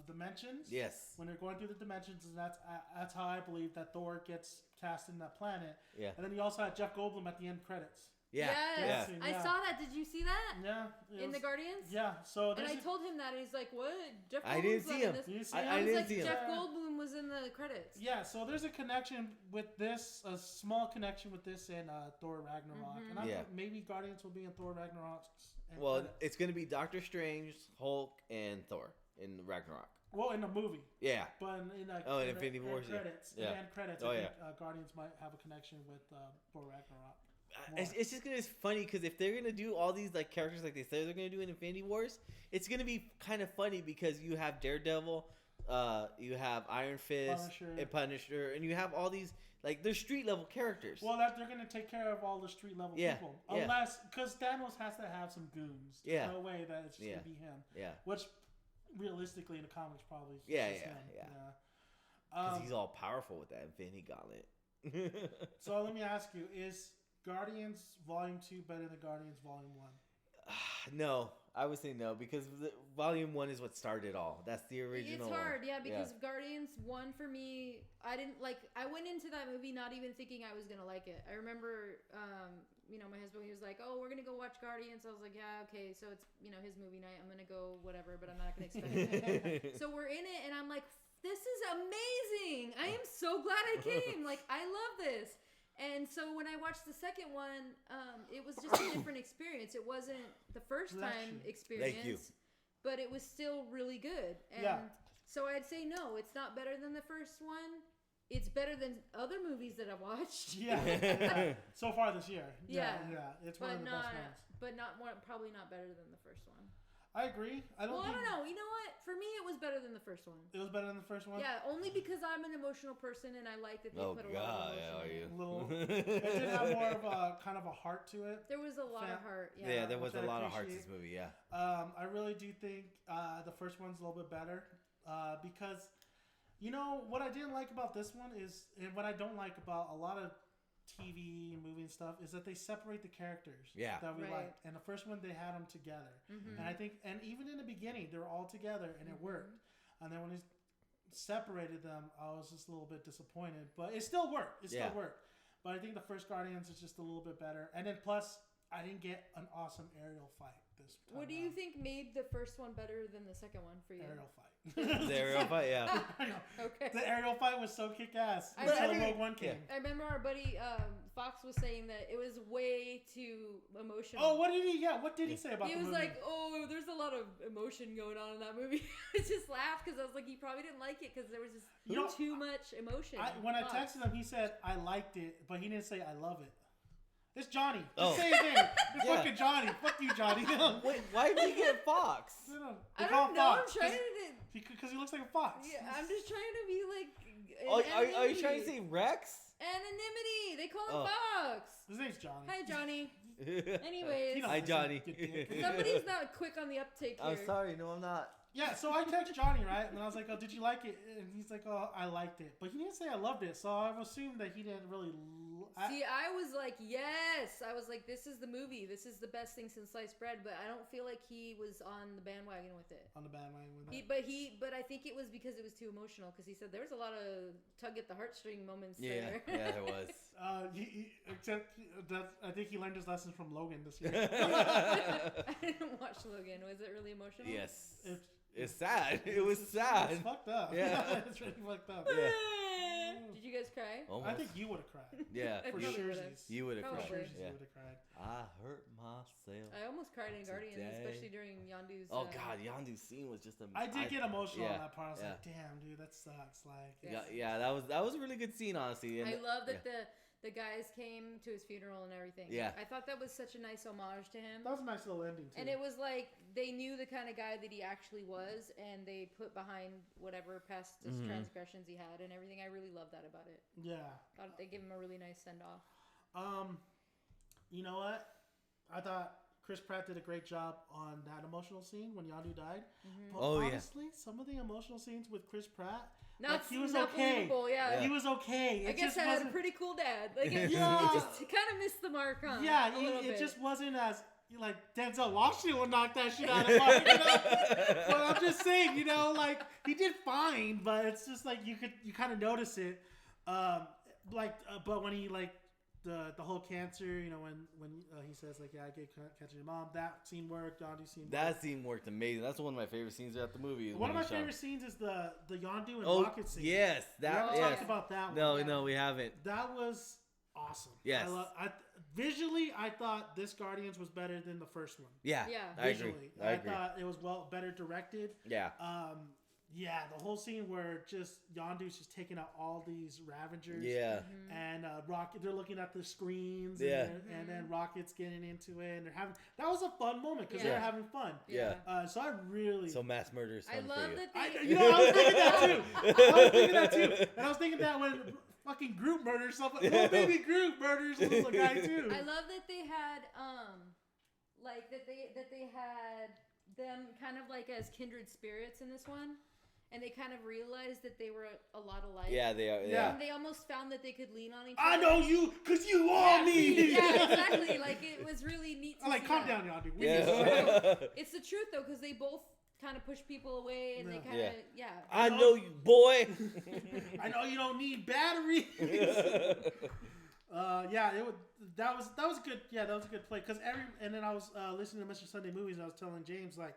dimensions. Yes. When they're going through the dimensions, and that's how I believe that Thor gets cast in that planet. Yeah. And then you also had Jeff Goldblum at the end credits. Yeah. Yes. Yeah. I saw that. Did you see that? Yeah. In the Guardians? Yeah. So and I told him that, and he's like, "What? Jeff Goldblum's I didn't see him. I didn't see him. Jeff Goldblum was in the credits. Yeah. So there's a connection with this, a small connection with this and Thor Ragnarok, and I think maybe Guardians will be in Thor Ragnarok. Well, it's going to be Doctor Strange, Hulk, and Thor in Ragnarok. Well, in the movie. Yeah. But in Infinity Wars. Credits. Yeah. And credits. Oh, I think Guardians might have a connection with Thor Ragnarok. It's just gonna be funny because if they're gonna do all these characters like they said they're gonna do in Infinity Wars, it's gonna be kind of funny because you have Daredevil, you have Iron Fist, and Punisher, and you have all these they're street level characters. Well, they're gonna take care of all the street level people, unless because Thanos has to have some goons. There's no way that it's just gonna be him. Yeah. Which realistically in the comics probably. Yeah. Because he's all powerful with that Infinity Gauntlet. So let me ask you: is Guardians Volume 2 better than Guardians Volume 1? No, I would say no because Volume 1 is what started it all. That's the original. It's hard, because Guardians 1 for me, I didn't I went into that movie not even thinking I was gonna like it. I remember, my husband, he was like, "Oh, we're gonna go watch Guardians." I was like, "Yeah, okay." So it's his movie night. I'm gonna go whatever, but I'm not gonna expect it. So we're in it, and I'm like, "This is amazing! I am so glad I came. I love this." And so when I watched the second one, it was just a different experience. It wasn't the first time experience, but it was still really good. And so I'd say no, it's not better than the first one. It's better than other movies that I've watched. Yeah. So far this year. Yeah. It's one of the best ones. But probably not better than the first one. I agree. I don't know. You know what? For me, it was better than the first one. It was better than the first one? Yeah, only because I'm an emotional person and I like that they put a lot of emotion in. It did have more of a kind of a heart to it. There was a lot of heart. Yeah, there was a lot of heart to this movie, I really do think the first one's a little bit better because, what I didn't like about this one is, and what I don't like about a lot of TV, movie and stuff is that they separate the characters that we right. like. And the first one, they had them together. Mm-hmm. And I think, and even in the beginning, they were all together and it worked. And then when he separated them, I was just a little bit disappointed. But it still worked. It still worked. But I think the first Guardians is just a little bit better. And then plus, I didn't get an awesome aerial fight this time. What do you think made the first one better than the second one for you? Aerial fight. The aerial fight, yeah. Okay. The aerial fight was so kick-ass I until remember- Rogue One came. I remember our buddy Fox was saying that it was way too emotional. Oh, what did he say about He the was movie? like, "Oh, there's a lot of emotion going on in that movie." I just laughed because I was like, he probably didn't like it because there was just too much emotion. When I texted him, he said, I liked it, but he didn't say, I love it. It's Johnny. Oh. Just say his name. It's fucking Johnny. Fuck you, Johnny. Wait, why did he get Fox? I don't know. I'm trying to. Because he looks like a fox. Yeah, I'm just trying to be like. Are you trying to say Rex? Anonymity. They call him Fox. His name's Johnny. Hi, Johnny. Anyways, Hi, Johnny. somebody's not quick on the uptake here. I'm sorry, no, I'm not. Yeah, so I texted Johnny, right? And I was like, oh, did you like it? And he's like, oh, I liked it. But he didn't say I loved it, so I assumed that he didn't really... See, I was like, yes. I was like, this is the movie. This is the best thing since sliced bread. But I don't feel like he was on the bandwagon with it. On the bandwagon with it. But I think it was because it was too emotional. Because he said there was a lot of tug at the heartstring moments there. Yeah, there was. Except that I think he learned his lessons from Logan this year. I didn't watch Logan. Was it really emotional? Yes. It's sad. It was sad. It's fucked up. Yeah. It's really fucked up. Yeah. Did you guys cry? Almost. I think you would have cried. Yeah. For You- sure. You would have Probably. cried. You Yeah. would have cried. I hurt myself. I almost cried in Guardians, Today. especially during Yondu's. Oh God, Yondu's scene was just I did get emotional yeah, on that part. I was yeah. like, damn, dude, that sucks. Like, Yeah, that was a really good scene, honestly. And I love that the guys came to his funeral and everything. Yeah. I thought that was such a nice homage to him. that was a nice little ending, too. And it was like they knew the kind of guy that he actually was, and they put behind whatever past transgressions he had and everything. I really love that about it. Yeah. Thought they give him a really nice send off. You know what? I thought Chris Pratt did a great job on that emotional scene when Yondu died. But honestly, some of the emotional scenes with Chris Pratt, he was okay. Yeah. He was okay. I guess I had a pretty cool dad. Like, it just kind of missed the mark, huh? Yeah, it just wasn't as like Denzel Washington would knock that shit out of the park. You know? But I'm just saying, you know, like he did fine, but it's just like you kind of notice it. But when he like the whole cancer, you know, when he says like, yeah, I get cancer to your mom, that scene worked. Yondu scene. That scene worked amazing. That's one of my favorite scenes throughout the movie. One of my favorite scenes is the Yondu and Rocket scene. Yes, we haven't talked about that one. No, we haven't. That was awesome. Yes. Visually, I thought this Guardians was better than the first one. Yeah. Yeah. I agree. I thought it was better directed. Yeah. Yeah, the whole scene where just Yondu's just taking out all these Ravengers. Yeah. And Rocket, they're looking at the screens. Yeah. And then Rocket's getting into it, and they're having. That was a fun moment because they were having fun. Yeah. So I really. So mass murder is fun I love for you. that they. You know, I was thinking that too. I was thinking that too, and I was thinking that when fucking Groot murders something, little baby Groot murders a little guy too. I love that they had like that they had them kind of like as kindred spirits in this one. And they kind of realized that they were a lot alike. Yeah, they are. Yeah. And they almost found that they could lean on each I other. know you, cause you are me. Yeah, exactly. Like it was really neat. To see calm that. down, Yondu. It's the truth though, because they both kind of push people away, and they kind of I know you, boy. I know you don't need batteries. That was good. Yeah, that was a good play. And then I was listening to Mr. Sunday Movies, and I was telling James like.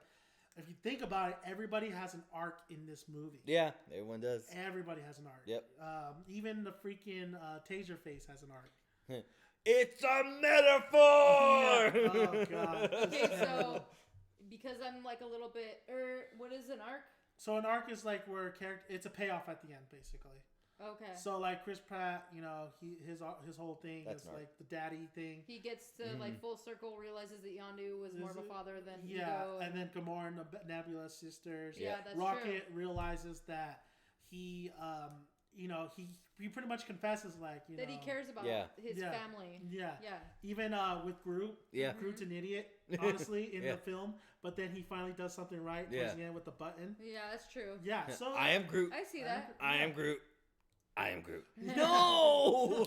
If you think about it, everybody has an arc in this movie. Yeah, everyone does. Everybody has an arc. Yep. Even the freaking Taserface has an arc. It's a metaphor! Oh, God. Okay, so, because I'm like a little bit... what is an arc? So an arc is like where it's a payoff at the end, basically. Okay. So like Chris Pratt, you know, his whole thing is like the daddy thing. He gets to like full circle, realizes that Yondu was more of a father than Ego, and then Gamora and the Nebula sisters. Yeah, that's Rocket true. realizes that he, you know, he pretty much confesses like that he cares about his family. Yeah. Yeah. Even with Groot. Yeah. Groot's an idiot, honestly, in the film. But then he finally does something right towards the end with the button. Yeah, that's true. Yeah. So I am Groot. I see that. I am Groot. I am Groot. No.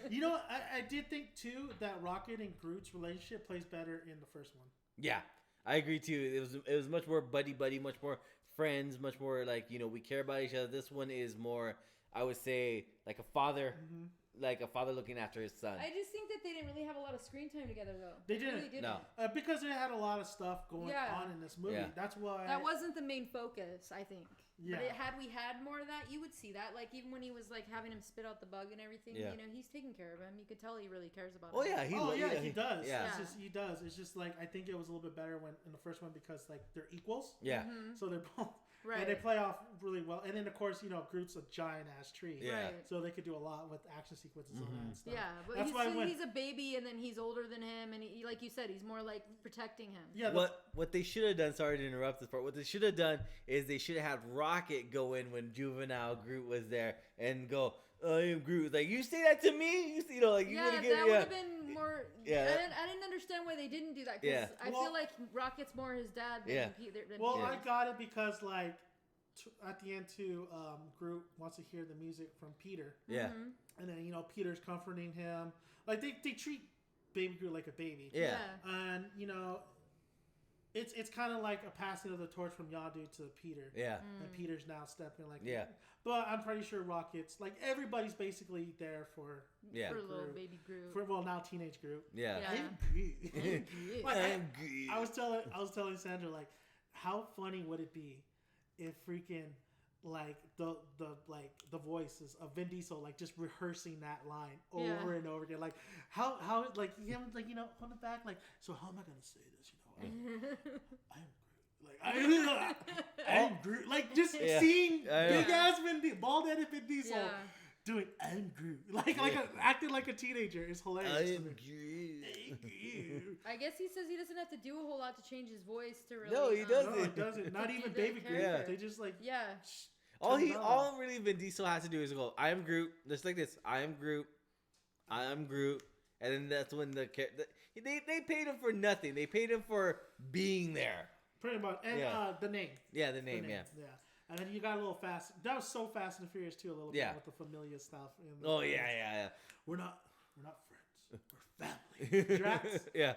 You know, I did think too that Rocket and Groot's relationship plays better in the first one. Yeah, I agree too. It was much more buddy, much more friends, much more like, you know, we care about each other. This one is more, I would say, like a father. Mm-hmm. Like a father looking after his son. I just think that they didn't really have a lot of screen time together, though. They didn't. Really didn't. No. Because they had a lot of stuff going on in this movie. Yeah. That's why. That wasn't the main focus, I think. Yeah. But had we had more of that, you would see that. Like, even when he was, like, having him spit out the bug and everything, you know, he's taking care of him. You could tell he really cares about him. He does. Yeah. He does. It's just, like, I think it was a little bit better when in the first one because, like, they're equals. Yeah. Mm-hmm. So they're both... Right. And they play off really well. And then, of course, you know, Groot's a giant-ass tree. Yeah. Right. So they could do a lot with action sequences and that stuff. Yeah, but he's a baby, and then he's older than him, and he, like you said, he's more, like, protecting him. Yeah. What they should have done, sorry to interrupt this part, what they should have done is they should have had Rocket go in when Juvenile Groot was there and go, I am Groot. Like, you say that to me? You know, like, you would have that would have been more... Yeah. I didn't understand why they didn't do that, because I feel like Rocket's more his dad than Peter. I got it because, like, at the end, too, Groot wants to hear the music from Peter. Yeah. Mm-hmm. And then, you know, Peter's comforting him. Like, they treat Baby Groot like a baby. Yeah. And, you know... It's kind of like a passing of the torch from Yondu to Peter. Yeah. And Peter's now stepping like... Yeah. But I'm pretty sure Rocket's... Like, everybody's basically there for... Yeah. For little baby Groot. For, now teenage Groot. Yeah. I'm Groot. I was telling Sandra, like, how funny would it be if freaking... Like the voices of Vin Diesel, like just rehearsing that line over and over again, like how like him, like, you know, on the back, like, so how am I gonna say this? You know, I'm Groot, like just seeing big ass bald-headed Vin Diesel doing I'm Groot, acting like a teenager is hilarious. I am Groot. I guess he says he doesn't have to do a whole lot to change his voice to really. No, he doesn't. No, it doesn't. Not even Baby Groot. Yeah. They just like All really Vin Diesel has to do is go, I am Groot, just like this. I am Groot. I am Groot. And then that's when they paid him for nothing. They paid him for being there. Pretty much. And the name. Yeah, the name. Yeah. And then you got a little fast. That was so Fast and Furious too, a little bit with the familiar stuff. Yeah. We're not friends. We're family. Drax. Yeah.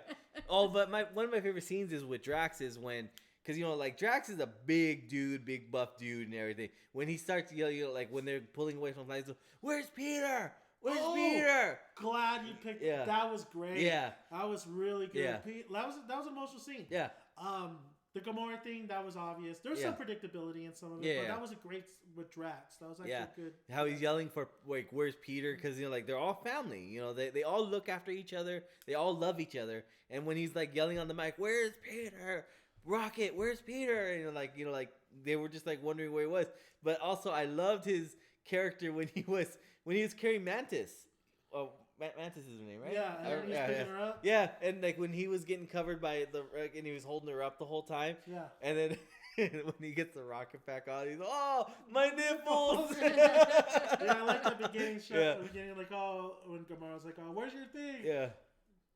Oh, but one of my favorite scenes is with Drax is when... Because, you know, like, Drax is a big dude, big buff dude and everything. When he starts yelling, you know, like, when they're pulling away from flies, where's Peter? Where's Peter? Glad you picked that. Was great. Yeah. That was really good. Yeah. That was an emotional scene. Yeah. The Gamora thing, that was obvious. There was some predictability in some of it, but that was a great with Drax. That was actually good. How he's yelling for, like, where's Peter? Because, you know, like, they're all family. You know, they all look after each other. They all love each other. And when he's, like, yelling on the mic, where's Peter? Rocket, where's Peter? And like they were just like wondering where he was. But also, I loved his character when he was carrying Mantis. Oh, Mantis is her name, right? Yeah, and he was picking her up. Yeah, and like when he was getting covered by and he was holding her up the whole time. Yeah. And then when he gets the rocket pack on, he's my nipples. Yeah, I like the beginning shot. Yeah. The beginning, like, when Gamara's like, where's your thing? Yeah.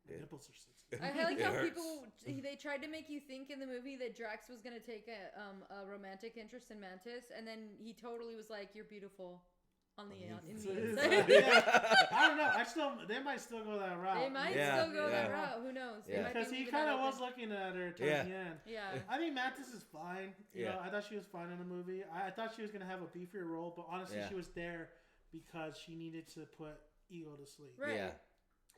My nipples are sensitive. I like how they tried to make you think in the movie that Drax was gonna take a romantic interest in Mantis, and then he totally was like, "You're beautiful." On the inside. I don't know. They might still go that route. They might still go that route. Who knows? Because he kind of was looking at her towards the end. Yeah. I think Mantis is fine. You know, I thought she was fine in the movie. I thought she was gonna have a beefier role, but honestly, she was there because she needed to put Ego to sleep. Right. Yeah.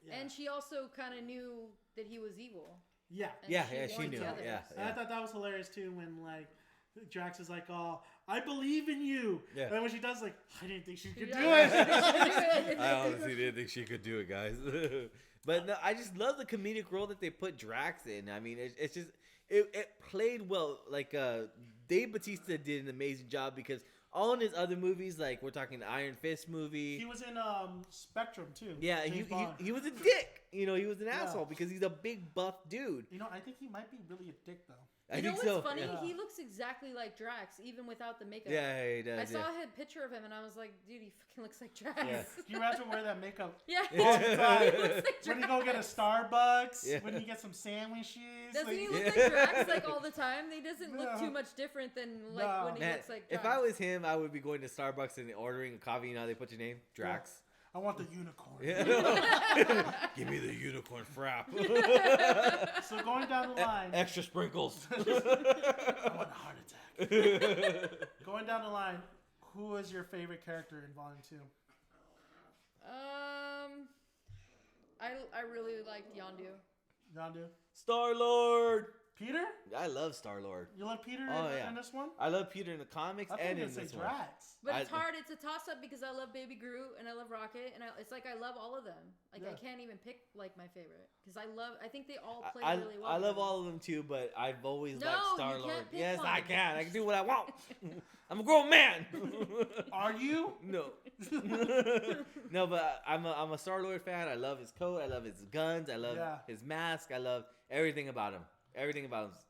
Yeah. And she also kind of knew that he was evil. Yeah. She knew. Yeah. And I thought that was hilarious too when like Drax is like, I believe in you. Yeah. And then when she does, like, I didn't think she could do it. I honestly didn't think she could do it, guys. But no, I just love the comedic role that they put Drax in. I mean, it's just it played well. Like Dave Bautista did an amazing job because all in his other movies, like we're talking the Iron Fist movie. He was in Spectrum too. Yeah, he was a dick. You know, he was an asshole because he's a big buff dude. You know, I think he might be really a dick though. I You know think what's so. funny? Yeah. He looks exactly like Drax, even without the makeup. Yeah, he does. I saw a picture of him and I was like, dude, he fucking looks like Drax. Yeah. You have to wear that makeup Yeah. all the time. He looks like When you Drax. go get a Starbucks, Yeah. when you get some sandwiches. Doesn't he like- look like Drax like all the time? He doesn't look No. too much different than like No. when he Man, looks like Drax. if I was him, I would be going to Starbucks and ordering a coffee. You know how they put your name? Drax. I want the unicorn. Yeah. Give me the unicorn frap. So going down the line, Extra sprinkles. I want a heart attack. Going down the line, who is your favorite character in Volume 2? I really liked Yondu. Yondu? Star-Lord. Peter? I love Star-Lord. You love Peter Oh, in, yeah. in this one? I love Peter in the comics I and think in say this one. Drax. But it's I- hard. It's a toss up because I love Baby Groot and I love Rocket and it's like I love all of them. Like I Yeah. can't even pick like my favorite because I think they all play I, really well. I love together. all of them too, but I've always No, liked you Star-Lord. can't pick Yes, one. I can. I can do what I want. I'm a grown man. Are you? No. No, but I'm a Star-Lord fan. I love his coat. I love his guns. I love Yeah. his mask. I love everything about him. Everything about him's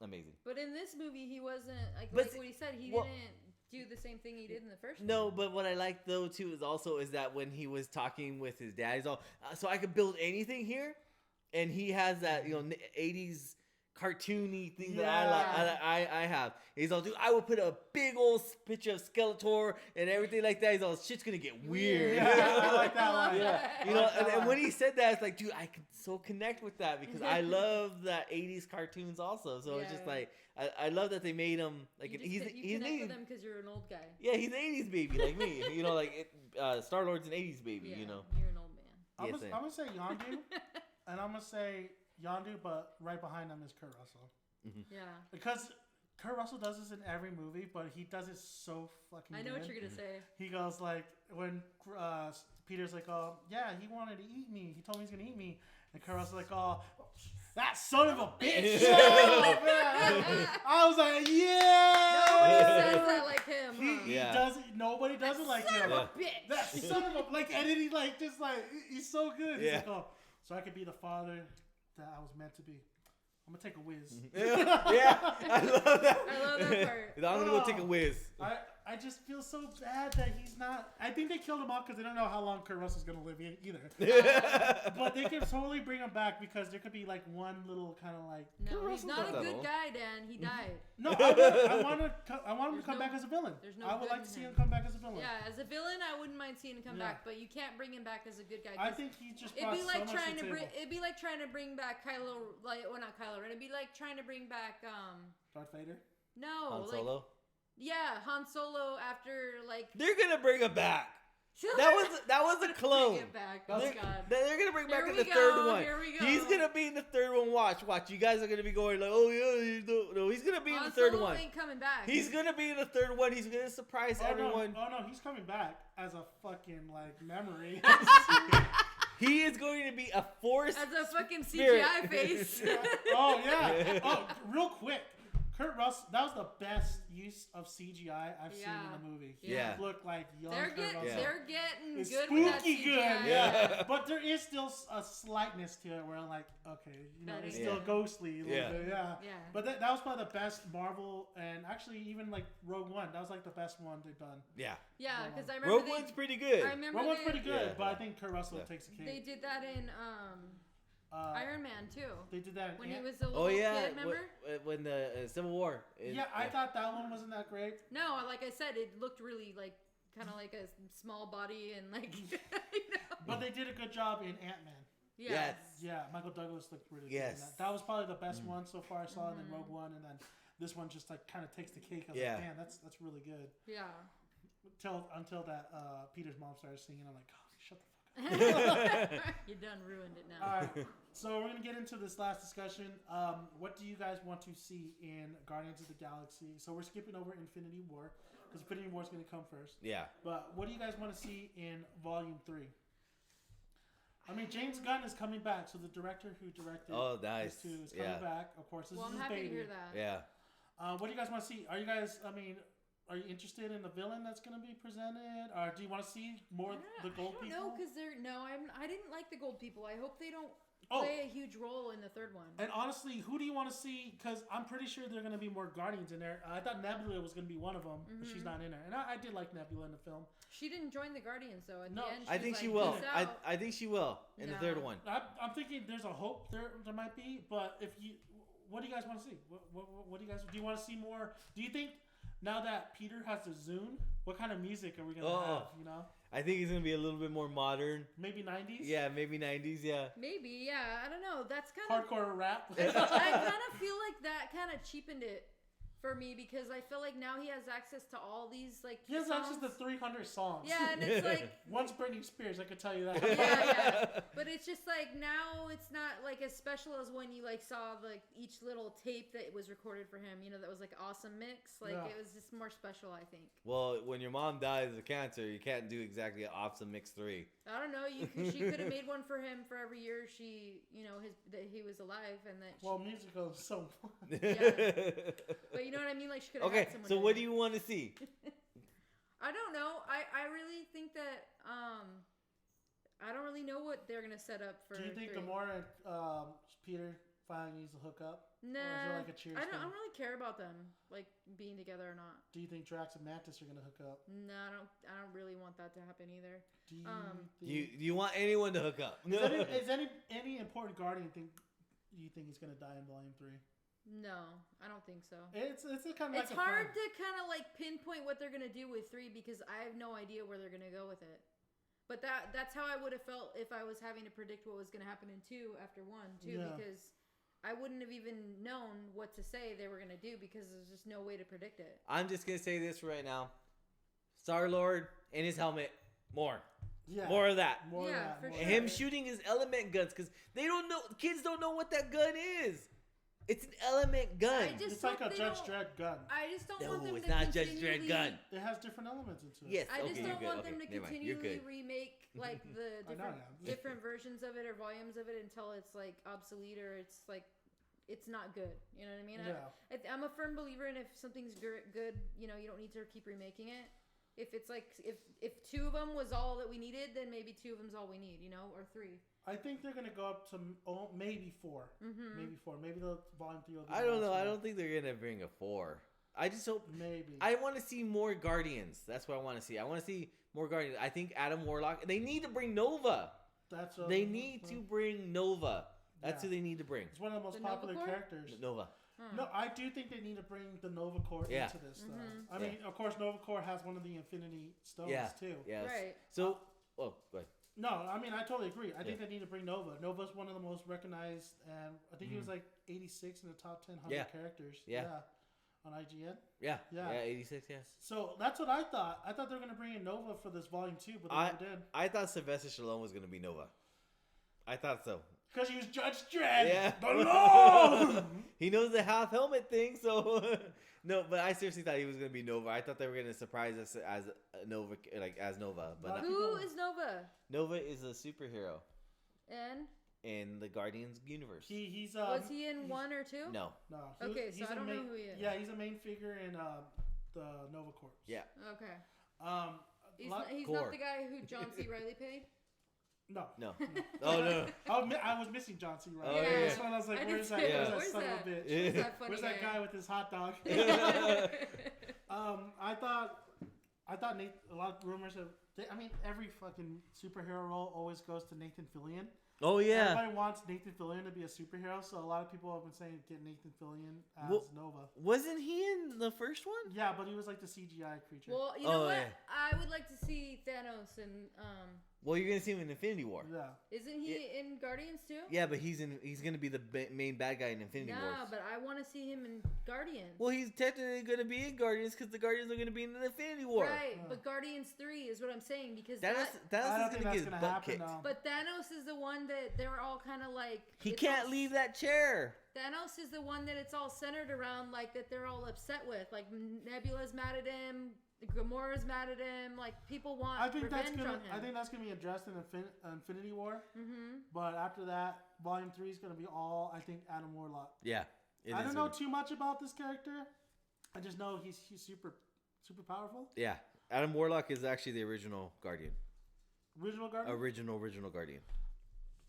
amazing. But in this movie, he wasn't like But what he said. He well- didn't do the same thing he did in the first. No, one. but what I like though too is that when he was talking with his dad, he's all, so I could build anything here, and he has that 80s cartoony thing that I have. He's all, dude, I would put a big old picture of Skeletor and everything like that. He's all, shit's gonna get weird. Yeah, I like that love line. that. You know, and when he said that, it's like, dude, I could so connect with that because I love that 80s cartoons also. So it's just Yeah. like, I love that they made him like you he's connect an with 80s, him because you're an old guy. yeah, he's an 80s baby like me. You know, like Star Lord's an 80s baby. Yeah, You know, you're an old man. I'm Yes, gonna say Yondu, and I'm gonna say Yondu, but right behind him is Kurt Russell. Yeah, Because Kurt Russell does this in every movie, but he does it so fucking I know good. what you're gonna say. He goes like, when Peter's like, oh, yeah, he wanted to eat me. He told me he's going to eat me. And Kurt Russell's like, oh, that son of a bitch. Oh, man. I was like, yeah. Nobody says that like him. He Yeah. does it. Nobody does it like Son him. of a bitch. That son of a, like, and then he like, just like, he's so good. He's Yeah. like, oh, so I could be the father that I was meant to be. I'm going to take a whiz. yeah, I love that. I love that part. I'm gonna go take a whiz. I just feel so bad that he's not. I think they killed him off because they don't know how long Kurt Russell's gonna live either. But they could totally bring him back because there could be like one little kind of like. No, Kurt he's Russell's not not a that good old. guy, Dan. He died. No, I want him to There's come no- back as a villain. there's no I would good like in to see him. him come back as a villain. Yeah, as a villain, I wouldn't mind seeing him come Yeah. back, but you can't bring him back as a good guy. I 'cause think he just it'd brought be so like much trying to to the bring. table. It'd be like trying to bring back Kylo, not Kylo Ren. It'd be like trying to bring back Darth Vader. no, Han like Solo. yeah, Han Solo after like They're gonna bring him back. That was a clone. Bring it back. Oh They're, God. they're gonna bring back Here in we the third go, one. here we go. He's gonna be in the third one. Watch. You guys are gonna be going like, oh yeah, no. He's gonna be in Han the third Solo one. ain't coming back. He's gonna be in the third one. He's gonna surprise everyone. Oh no, he's coming back as a fucking like memory. He is going to be a force. as a fucking spirit. CGI face. Oh yeah. Oh, real quick. Kurt Russell, that was the best use of CGI I've seen in a movie. He Yeah. looked like young They're Kurt getting, Russell. they're getting It's good with that spooky CGI. good. Yeah. But there is still a slightness to it where I'm like, okay, That it's is still good. ghostly a little Yeah. bit, yeah. Yeah. But that was probably the best Marvel, and actually even like Rogue One, that was like the best one they've done. Yeah. Yeah, because I remember Rogue One's pretty good. I remember Rogue One's they, pretty good, Yeah. but I think Kurt Russell Yeah. takes the cake. they did that in Iron Man too. They did that When in he was a little Oh yeah, kid, remember? when the Civil War. Yeah, I thought that one wasn't that great. No, like I said, it looked really like kind of like a small body and like you know. But they did a good job in Ant-Man. Yeah. Yes. Yeah, Michael Douglas looked really good. Yes. In that was probably the best one so far I saw, and then Rogue One, and then this one just like kind of takes the cake. I was Yeah. like, damn, that's really good. Yeah. Until that Peter's mom started singing, I'm like, oh, shut the fuck up. You done ruined it now. All right, so we're gonna get into this last discussion. What do you guys want to see in Guardians of the Galaxy? So we're skipping over Infinity War because Infinity War is gonna come first. Yeah. But what do you guys want to see in Volume 3? I mean, James Gunn is coming back, so the director who directed nice. this too is coming Yeah. back. Of course, this Well, is I'm his happy baby. to hear that. Yeah. What do you guys want to see? Are you guys? I mean, are you interested in the villain that's going to be presented, or do you want to see more the gold I don't people? know because I didn't like the gold people. I hope they don't play a huge role in the third one. And honestly, who do you want to see? Because I'm pretty sure there are going to be more Guardians in there. I thought Nebula was going to be one of them, but she's not in there. And I did like Nebula in the film. She didn't join the Guardians, though. At the end, I think she will. I think she will in the third one. I'm thinking there's a hope there might be, but what do you guys want to see? What do you guys do? You want to see more? Do you think now that Peter has the Zune, what kind of music are we going to have? You know. I think it's gonna be a little bit more modern. Maybe 90s. Yeah, maybe 90s. Yeah. Maybe. Yeah. I don't know. That's kind of hardcore rap. I kind of feel like that kind of cheapened it for me because I feel like now he has access to all these he has access to 300 songs. Yeah, and it's like once Britney Spears, I could tell you that. Yeah. But it's just like now it's not like as special as when you like saw like each little tape that was recorded for him. You know, that was like awesome mix. Like it was just more special, I think. Well, when your mom dies of cancer, you can't do exactly an awesome mix 3. I don't know. She could have made one for him for every year that he was alive, and that. Musical is so fun. Yeah. But you know what I mean? Like she could have. Okay, so what do you want to see? I don't know. I really think that I don't really know what they're gonna set up for. Do you think 3. Gamora and Peter finally needs to hook up? Nah, or is there like a cheers I don't really care about them like being together or not. Do you think Drax and Mantis are gonna hook up? No, I don't really want that to happen either. Do you want anyone to hook up? Is any important Guardian you think he's gonna die in Volume 3? No, I don't think so. It's kind of. It's hard to kind of like pinpoint what they're gonna do with 3 because I have no idea where they're gonna go with it. But that's how I would have felt if I was having to predict what was gonna happen in 2 after 1 too, because I wouldn't have even known what to say they were gonna do because there's just no way to predict it. I'm just gonna say this right now: Star-Lord in his helmet, more of that. More of that. For More sure. Him shooting his element guns because they don't know. Kids don't know what that gun is. It's an element gun. It's like a Judge Dredd gun. I just don't want them it's to not Judge Dredd gun. It has different elements into it. Yes. I just don't want okay, them to continually remake like the different versions of it or volumes of it until it's like obsolete or it's like it's not good. You know what I mean? Yeah. I'm a firm believer in if something's good, you know, you don't need to keep remaking it. If it's like if 2 of them was all that we needed, then maybe 2 of them's all we need, you know, or 3. I think they're gonna go up to maybe 4. Mm-hmm. Maybe 4. Maybe the Volume 3 will be. I don't know. I don't think they're gonna bring a 4. I just hope. Maybe. I want to see more Guardians. That's what I want to see. I want to see more Guardians. I think Adam Warlock. They need to bring Nova. They need to bring Nova. That's who they need to bring. It's one of the most popular characters. Nova. No, I do think they need to bring the Nova Corps into this. I mean, of course, Nova Corps has one of the Infinity Stones too. Yes. Right. So, go ahead. No, I mean, I totally agree. I think they need to bring Nova. Nova's one of the most recognized, and I think he was like 86 in the top 10 characters. Yeah. On IGN. Yeah. 86. Yeah. So that's what I thought. I thought they were gonna bring in Nova for this Volume 2, but they never did. I thought Sylvester Stallone was gonna be Nova. I thought so. Because he was Judge Dredd. Yeah. The Lord! He knows the half helmet thing, so no. But I seriously thought he was gonna be Nova. I thought they were gonna surprise us as Nova, as Nova. But who is Nova? Nova is a superhero. And in the Guardians universe. He's was he in 1 or 2? No. Okay, so I don't know who he is. Yeah, he's a main figure in the Nova Corps. Yeah. Okay. He's not the guy who John C. Reilly paid. No. Oh no. I was missing John C. Reilly. Oh, yeah. So I was like, where's that son of a bitch? Where's that funny Where's that guy with his hot dog? I thought Nathan, a lot of rumors of. I mean, every fucking superhero role always goes to Nathan Fillion. Oh yeah. Everybody wants Nathan Fillion to be a superhero, so a lot of people have been saying get Nathan Fillion as Nova. Wasn't he in the first one? Yeah, but he was like the CGI creature. Well, you know what? Yeah. I would like to see Thanos and Well, you're gonna see him in Infinity War. Yeah. Isn't he in Guardians too? Yeah, but he's gonna be the main bad guy in Infinity War. Yeah, but I want to see him in Guardians. Well, he's technically gonna be in Guardians because the Guardians are gonna be in the Infinity War. Right, but Guardians 3 is what I'm saying because Thanos is gonna get his butt kicked. But Thanos is the one that they're all kind of like. He can't leave that chair. Thanos is the one that it's all centered around, like that they're all upset with. Like Nebula's mad at him. Gamora's mad at him. Like people want revenge on him. I think that's gonna be addressed in Infinity War. Mm-hmm. But after that, Volume 3 is gonna be all Adam Warlock. Yeah. I don't know too much about this character. I just know he's super powerful. Yeah, Adam Warlock is actually the original Guardian. Original Guardian. Original Guardian.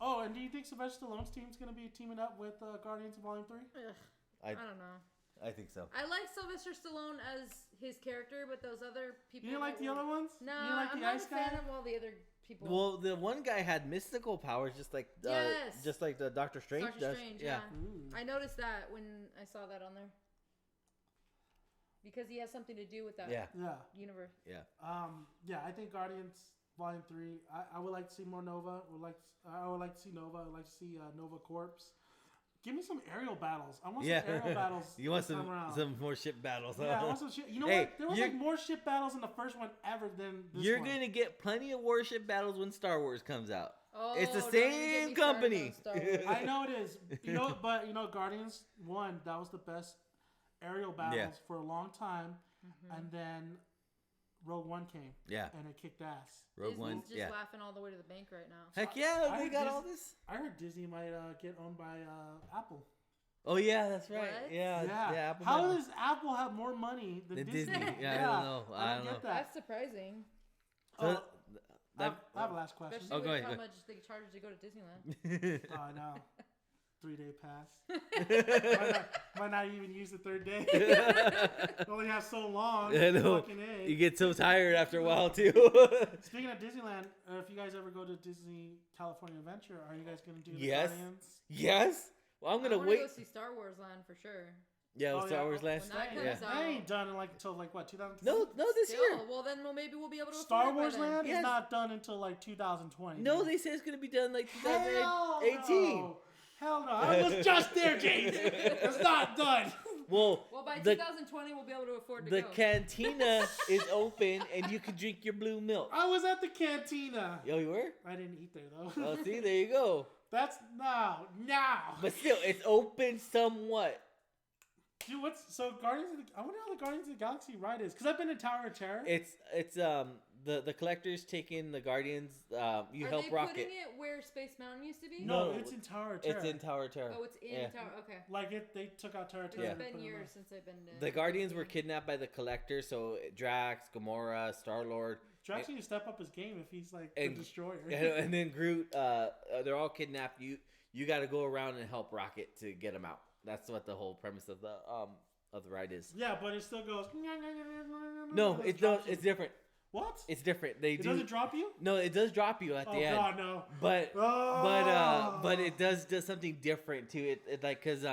Oh, and do you think Sylvester Stallone's team's going to be teaming up with Guardians of Volume 3? I don't know. I think so. I like Sylvester Stallone as his character, but those other people... You didn't like the other ones? No, you like I'm the not ice a fan guy? of all the other people. Well, the one guy had mystical powers, just like the Doctor Strange does. Strange, yeah. I noticed that when I saw that on there. Because he has something to do with that universe. Yeah. I think Guardians Volume 3. I would like to see more Nova. I would like to see Nova. I would like to see Nova Corps. Give me some aerial battles. I want some aerial battles. You want some more ship battles? Huh? Yeah, I want some ship. You know what? There was like more ship battles in the first one ever than this You're one. gonna get plenty of warship battles when Star Wars comes out. Oh, it's the same company. I know it is. You know, but Guardians 1, that was the best aerial battles for a long time, and then Rogue One came. Yeah. And it kicked ass. Rogue One, just laughing all the way to the bank right now. Heck yeah, they got all this. I heard Disney might get owned by Apple. Oh yeah, that's right. What? Yeah. Apple How does Apple have more money than Disney? Yeah, I don't know. I don't know. That's surprising. I have a last question. Especially with how much they charge to go to Disneyland. Oh, I know. 3-day pass. might not even use the third day. Only have so long. I know. You get so tired after a while too. Speaking of Disneyland, if you guys ever go to Disney California Adventure, are you guys going to do the Yes. Guardians? Yes. Well, I'm gonna wait. Go see Star Wars Land for sure. Yeah, Star Wars Land. That ain't done until what 2000? No, this year. Well, then maybe we'll be able to. Star Wars Land is not done until like 2020. No, they say it's gonna be done like 2018. Hell no! I was just there, James. It's not done. Well, by 2020 we'll be able to afford to go. The cantina is open and you can drink your blue milk. I was at the cantina. Oh, you were? I didn't eat there though. Oh, see, there you go. That's now. But still, it's open somewhat. Dude, I wonder how the Guardians of the Galaxy ride is, because I've been in Tower of Terror. It's the collectors take in the Guardians. You help Rocket. Are they putting it where Space Mountain used to be? No, it's in Tower of Terror. It's in Tower of Terror. Oh, it's in Tower. Okay. Like they took out Tower of Terror. It's been years since I've been to. The Guardians were kidnapped by the collectors, so Drax, Gamora, Star-Lord. Drax need to step up his game if he's like the destroyer. And then Groot. They're all kidnapped. You got to go around and help Rocket to get them out. That's what the whole premise of the ride is. Yeah, but it still goes. No, it's different. What? It's different. Doesn't drop you? No, it does drop you at the end. Oh God, no. But it does something different too. It like because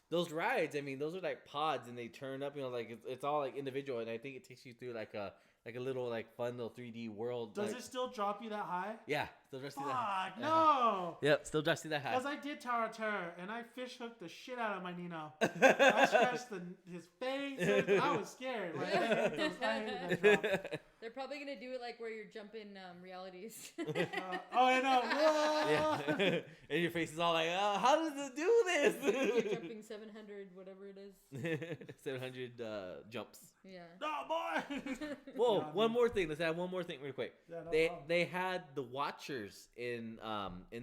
those rides, I mean, those are like pods and they turn up. Like it's all like individual, and I think it takes you through like a little like fun little 3D world. Does it still drop you that high? Yeah, still drops you that high. No. Yep, still drops you that high. Because I did Tower of Terror and I fish hooked the shit out of my Nino. I scratched his face. I was scared. Like, I hated that drop. They're probably gonna do it like where you're jumping realities. I know. Yeah. And your face is all like, how does it do this? You're jumping 700, whatever it is. 700 jumps. Yeah. No, boy. Whoa! One more thing. Let's add one more thing real quick. Yeah, no they had the Watchers in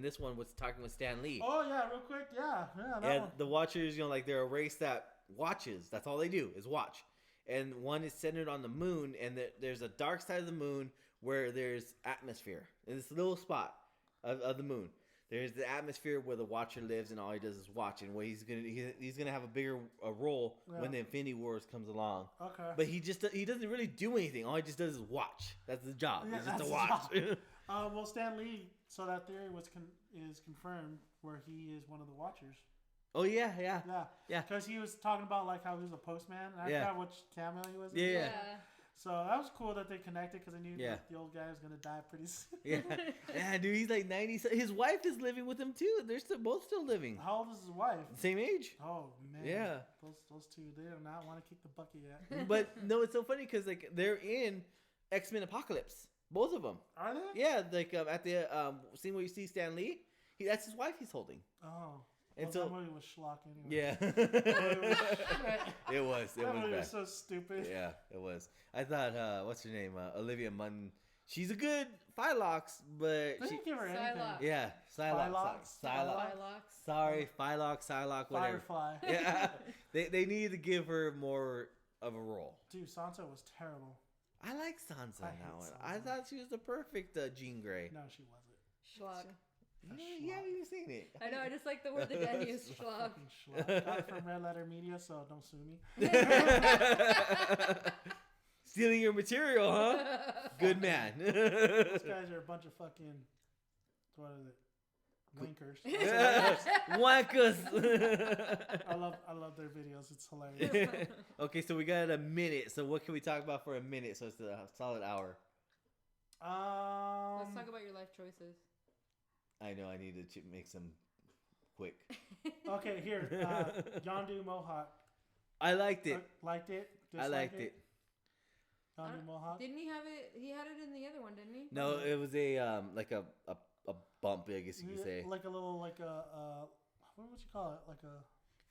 this one was talking with Stan Lee. Oh yeah, real quick. Yeah. And the Watchers, like they're a race that watches. That's all they do is watch. And one is centered on the moon, and there's a dark side of the moon where there's atmosphere. In this little spot of the moon, there's the atmosphere where the Watcher lives, and all he does is watch. And he's gonna have a bigger role when the Infinity Wars comes along. Okay. But he doesn't really do anything. All he just does is watch. That's his job. Yeah, it's just to watch. Well, Stan Lee. So that theory is confirmed, where he is one of the Watchers. Oh yeah. Because he was talking about like how he was a postman. And I forgot which cameo he was. Yeah. So that was cool that they connected because I knew the old guy was gonna die pretty soon. Yeah, dude, he's like 90. His wife is living with him too. They're both still living. How old is his wife? Same age. Oh man. Yeah. Those two, they do not want to kick the bucket yet. But no, it's so funny because like they're in X-Men Apocalypse. Both of them. Are they? Yeah, like at the scene where you see Stan Lee, that's his wife he's holding. Oh. And that movie was schlock anyway. Yeah. It was. That movie was so stupid. Yeah, it was. I thought, what's her name? Olivia Munn. She's a good Phylox, but they didn't give her anything. Yeah, Psylocke. Sorry, Phylox, Psylocke, whatever. Firefly. Yeah, they needed to give her more of a role. Dude, Sansa was terrible. I like Sansa now. I thought she was the perfect Jean Grey. No, she wasn't. Schlock. You haven't even seen it. I know. I just like the word that Danny used. Schlock. Got it from Red Letter Media, so don't sue me. Stealing your material, huh? Good man. Those guys are a bunch of fucking. What is it? Wankers. Wankers. I love their videos. It's hilarious. Okay, so we got a minute. So what can we talk about for a minute? So it's a solid hour. Let's talk about your life choices. I know. I need to make some quick. Okay, here. Yondu Mohawk. I liked it. Liked it? I liked it. Yondu Mohawk. Didn't he have it? He had it in the other one, didn't he? No, it was a like a bump, I guess you could say. Like a little, like a, what would you call it? Like a...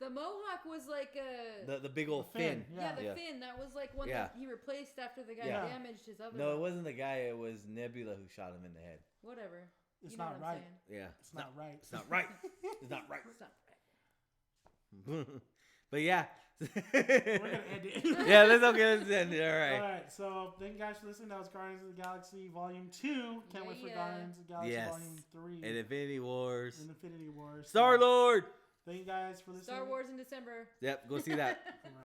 The Mohawk was like a... The big old fin. Yeah, the fin. That was like one that he replaced after the guy damaged his other No, one. it wasn't the guy. It was Nebula who shot him in the head. Whatever. It's you know not right. Yeah. It's not right. It's not right. It's not right. It's not right. But yeah. We're going to end it. Yeah, let's end it. All right. All right. So thank you guys for listening. That was Guardians of the Galaxy Volume 2. Can't wait for Guardians of the Galaxy Volume 3. And Infinity Wars. Infinity Wars. Star-Lord. Thank you guys for listening. Star Wars in December. Yep, go see that.